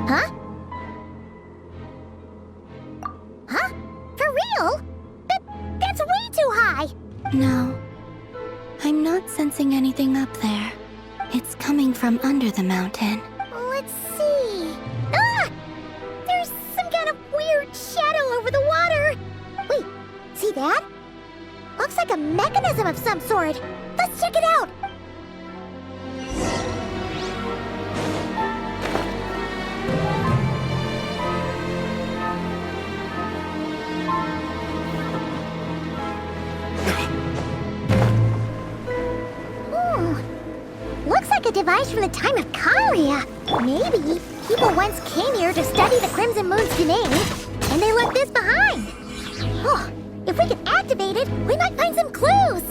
Huh? Huh? For real? That's way too high! No. I'm not sensing anything up there. It's coming from under the mountain. Let's see. Ah! There's some kind of weird shadow over the water. Wait, see that? Looks like a mechanism of some sort. Let's check it out. Looks like a device from the time of Karia. Maybe people once came here to study the Crimson Moon's domain, and they left this behind. Oh, if we can activate it, we might find some clues.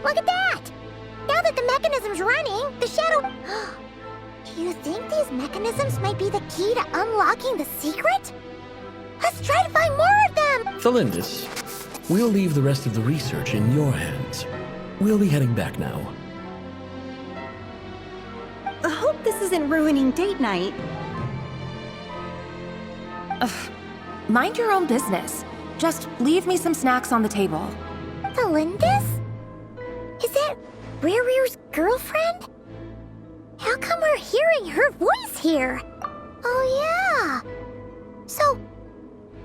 Look at that! Now that the mechanism's running, the shadow... Do you think these mechanisms might be the key to unlocking the secret? Let's try to find more of them! Thalindis, we'll leave the rest of the research in your hands. We'll be heading back now. I hope this isn't ruining date night. Ugh. Mind your own business. Just leave me some snacks on the table. Thalindis? Is that Rere's girlfriend? How come we're hearing her voice here? Oh yeah. So,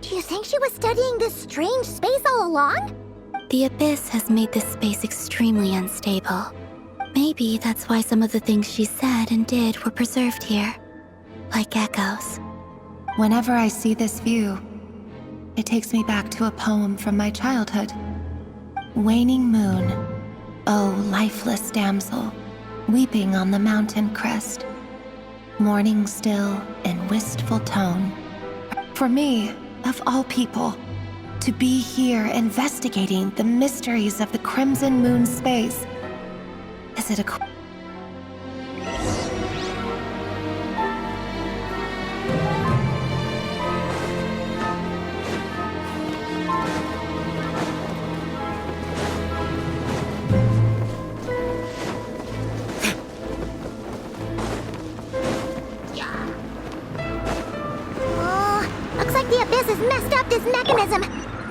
do you think she was studying this strange space all along? The abyss has made this space extremely unstable. Maybe that's why some of the things she said and did were preserved here, like echoes. Whenever I see this view, it takes me back to a poem from my childhood. Waning moon, oh lifeless damsel, weeping on the mountain crest, mourning still in wistful tone. For me, of all people, to be here investigating the mysteries of the Crimson Moon space, is it a Looks like the Abyss has messed up this mechanism.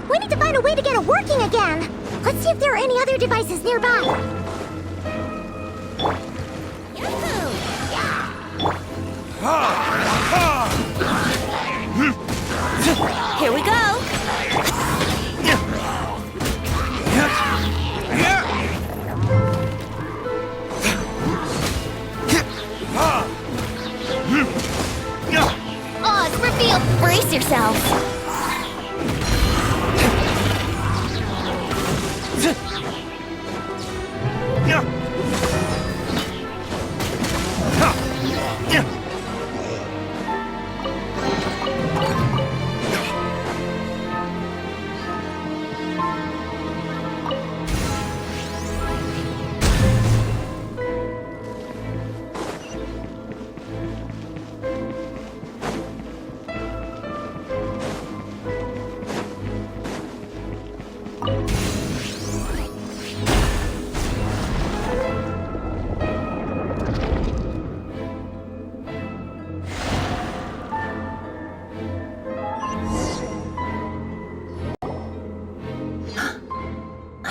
We need to find a way to get it working again. Let's see if there are any other devices nearby. Here we go. Oh, it's revealed. Brace yourself.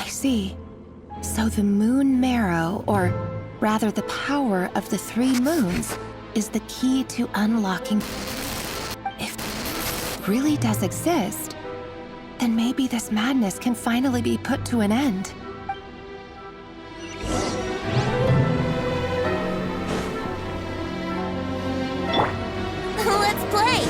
See. So the moon marrow, or rather the power of the 3 moons, is the key to unlocking. If it really does exist, then maybe this madness can finally be put to an end. Let's play.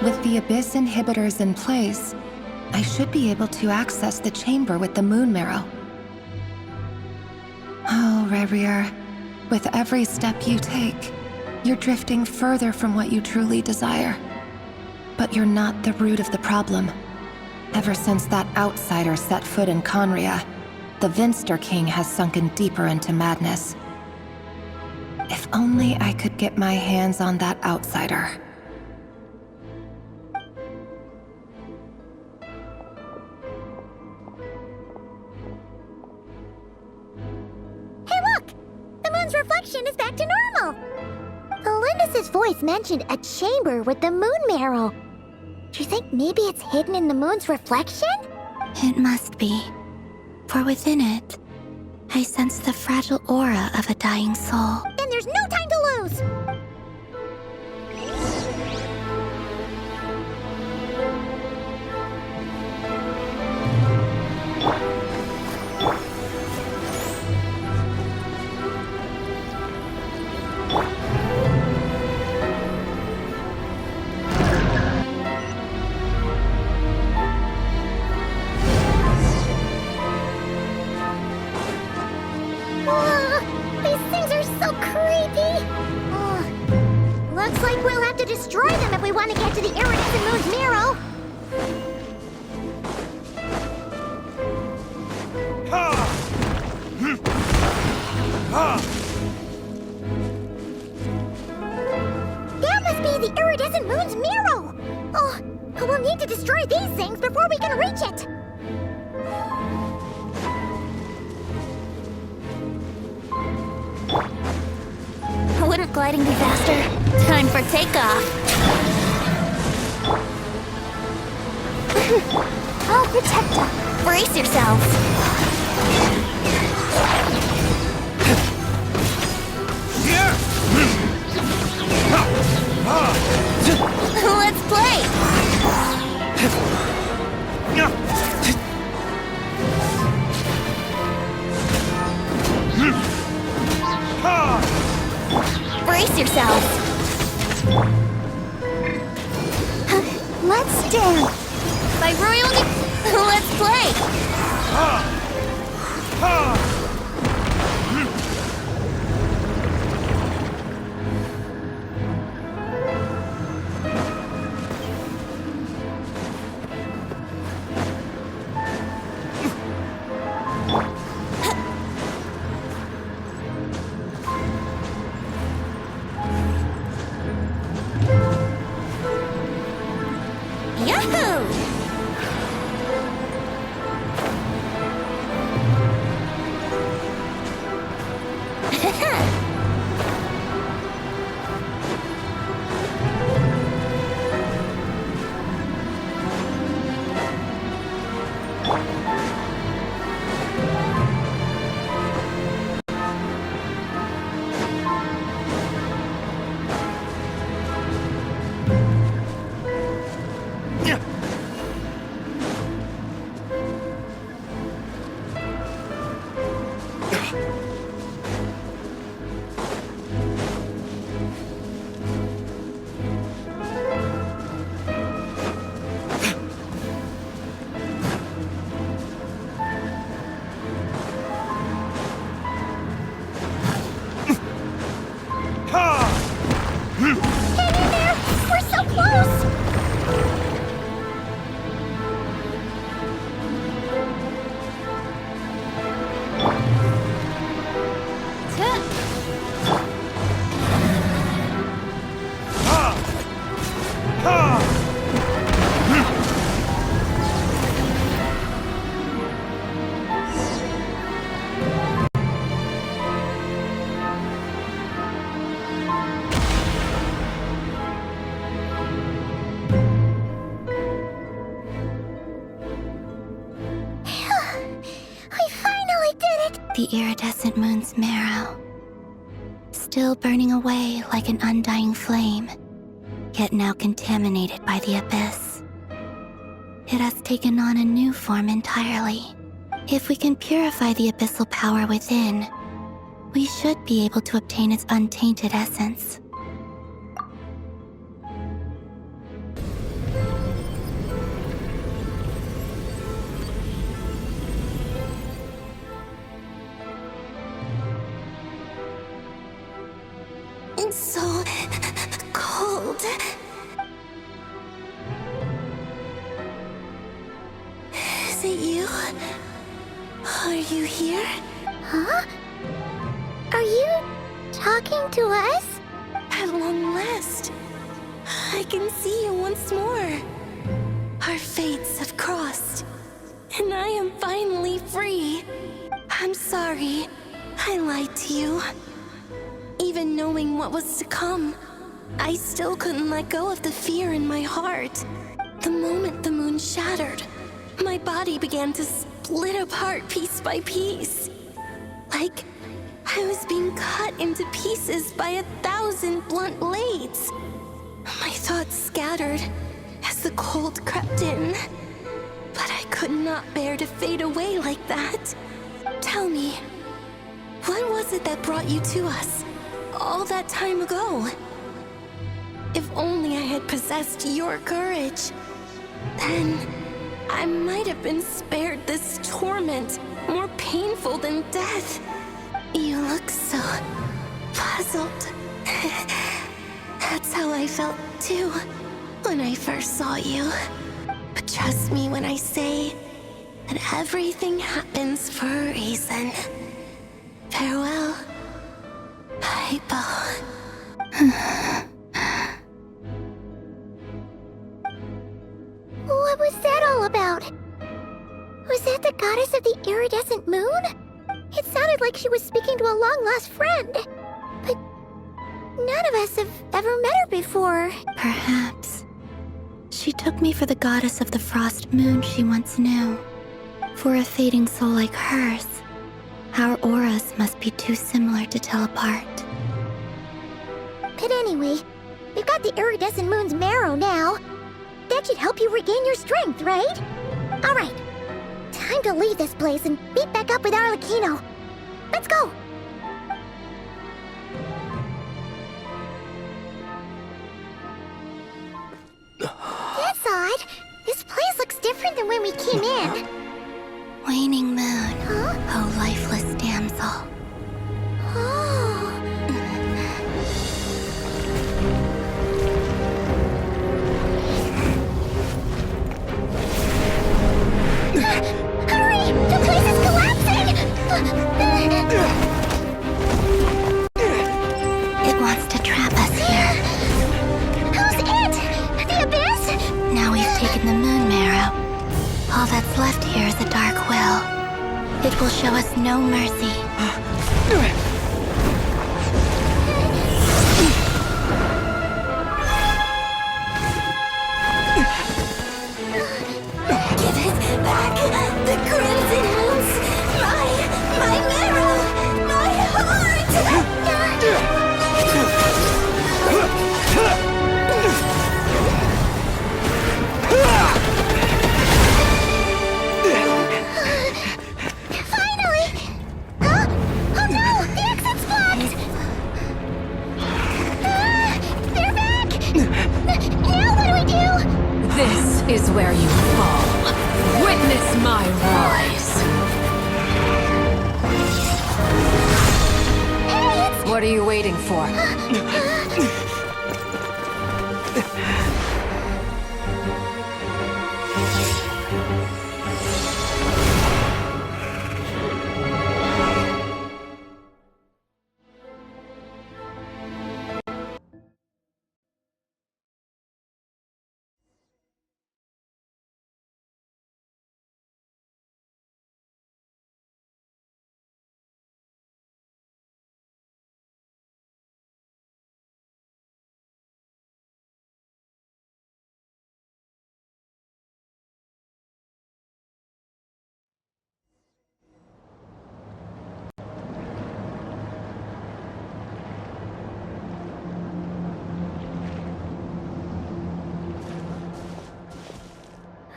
With the Abyss inhibitors in place, I should be able to access the chamber with the moon marrow. Oh, Rerir, with every step you take, you're drifting further from what you truly desire. But you're not the root of the problem. Ever since that outsider set foot in Conria, the Vinster King has sunken deeper into madness. If only I could get my hands on that outsider. Reflection is back to normal. Felindus's voice mentioned a chamber with the moon marrow. Do you think maybe it's hidden in the moon's reflection? It must be. For within it, I sense the fragile aura of a dying soul. Then there's no time to lose! Looks like we'll have to destroy them if we want to get to the iridescent moon's marrow. That must be the iridescent moon's marrow. Oh, we'll need to destroy these things before we can reach it. gliding be faster? Time for takeoff. I'll protect her. Brace yourselves. Let's play! Brace yourselves. Let's dance. By royal let's play. Yahoo! The iridescent moon's marrow, still burning away like an undying flame, yet now contaminated by the abyss. It has taken on a new form entirely. If we can purify the abyssal power within, we should be able to obtain its untainted essence. It's so cold. Is it you? Are you here? Huh? Are you talking to us? At long last, I can see you once more. Our fates have crossed, and I am finally free. I'm sorry, I lied to you. Even knowing what was to come, I still couldn't let go of the fear in my heart. The moment the moon shattered, my body began to split apart piece by piece. Like I was being cut into pieces by 1,000 blunt blades. My thoughts scattered as the cold crept in. But I could not bear to fade away like that. Tell me, what was it that brought you to us all that time ago? If only I had possessed your courage, then I might have been spared this torment more painful than death. You look so puzzled. That's how I felt too when I first saw you. But trust me when I say that everything happens for a reason. Farewell, Hypo. What was that all about? Was that the goddess of the iridescent moon? It sounded like she was speaking to a long-lost friend. But None of us have ever met her before. Perhaps. She took me for the goddess of the frost moon she once knew. For a fading soul like hers, our auras must be too similar to tell apart. But anyway, we've got the iridescent moon's marrow now. That should help you regain your strength, right? Alright, time to leave this place and meet back up with Arlecchino. Let's go! That's odd. This place looks different than when we came in. Waning moon, oh lifeless damsel. Hurry! The place is collapsing! It wants to trap us here. Who's it? The Abyss? Now we've taken the moon marrow. All that's left here is a dark will. It will show us no mercy. Give it back! The crimson moons! My marrow! My heart! Finally! Huh? Oh no! The exit's blocked! They're back! Now what do we do? This is where you fall. Witness my rise. Hey, What are you waiting for?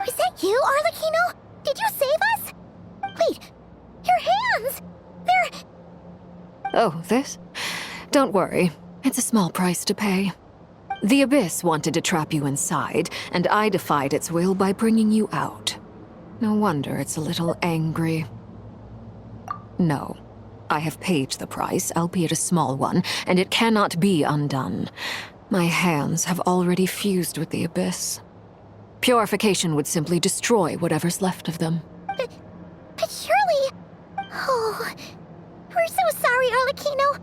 Is that you, Arlecchino? Did you save us? Wait, your hands! They're... Oh, this? Don't worry. It's a small price to pay. The Abyss wanted to trap you inside, and I defied its will by bringing you out. No wonder it's a little angry. No. I have paid the price, albeit a small one, and it cannot be undone. My hands have already fused with the Abyss. Purification would simply destroy whatever's left of them. But surely... Oh... We're so sorry, Arlecchino.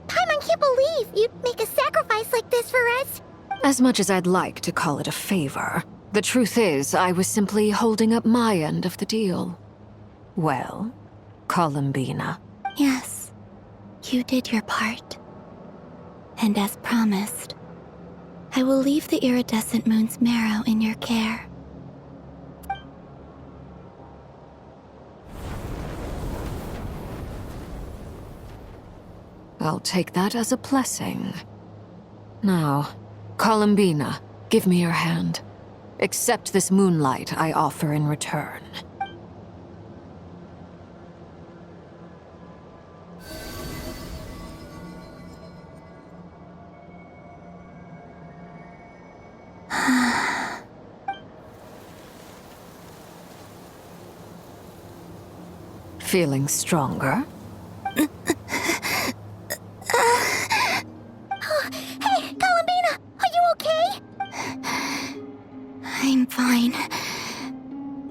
Paimon can't believe you'd make a sacrifice like this for us. As much as I'd like to call it a favor, the truth is I was simply holding up my end of the deal. Well, Columbina. Yes, you did your part. And as promised, I will leave the iridescent moon's marrow in your care. I'll take that as a blessing. Now, Columbina, give me your hand. Accept this moonlight I offer in return. Feeling stronger? Hey, Columbina, are you okay? I'm fine.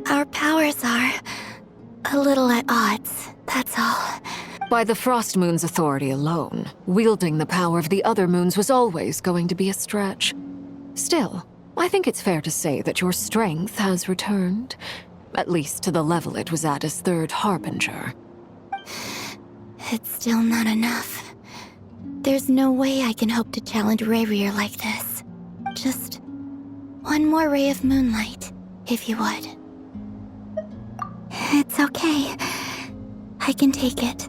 Our powers are a little at odds, that's all. By the Frost Moon's authority alone, wielding the power of the other moons was always going to be a stretch. Still, I think it's fair to say that your strength has returned. At least to the level it was at as Third Harbinger. It's still not enough. There's no way I can hope to challenge Rayrear like this. Just one more ray of moonlight, if you would. It's okay. I can take it.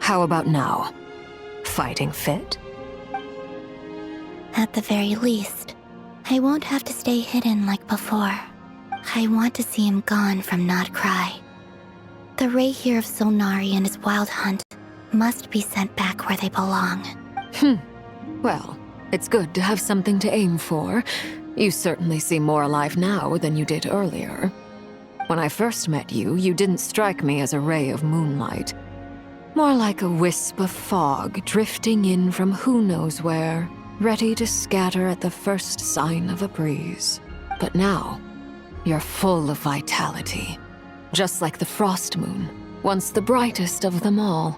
How about now? Fighting fit? At the very least, I won't have to stay hidden like before. I want to see him gone from Nodcry. The Ray here of Solnari and his wild hunt must be sent back where they belong. Well, it's good to have something to aim for. You certainly seem more alive now than you did earlier. When I first met you, you didn't strike me as a ray of moonlight. More like a wisp of fog drifting in from who knows where, ready to scatter at the first sign of a breeze. But now, you're full of vitality. Just like the frost moon, once the brightest of them all.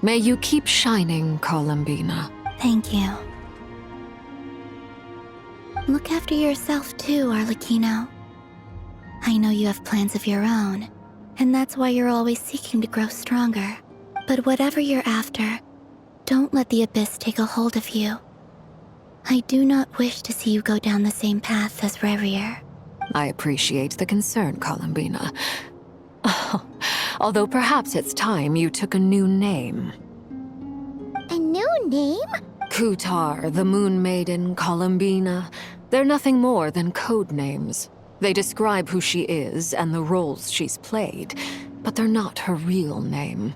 May you keep shining, Columbina. Thank you. Look after yourself too, Arlecchino. I know you have plans of your own, and that's why you're always seeking to grow stronger. But whatever you're after, don't let the Abyss take a hold of you. I do not wish to see you go down the same path as Rayrear. I appreciate the concern, Columbina. Although perhaps it's time you took a new name. A new name? Kutar, the Moon Maiden, Columbina. They're nothing more than code names. They describe who she is and the roles she's played, but they're not her real name.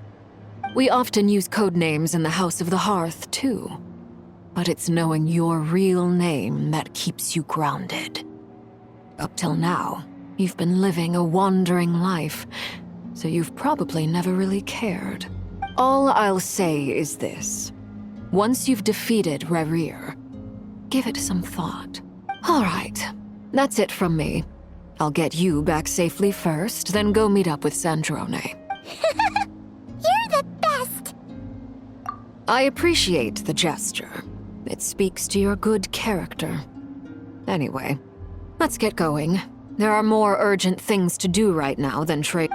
We often use code names in the House of the Hearth, too. But it's knowing your real name that keeps you grounded. Up till now, you've been living a wandering life, so you've probably never really cared. All I'll say is this. Once you've defeated Rayrear, give it some thought. All right, that's it from me. I'll get you back safely first, then go meet up with Sandrone. You're the best! I appreciate the gesture. It speaks to your good character. Anyway, let's get going. There are more urgent things to do right now than trade.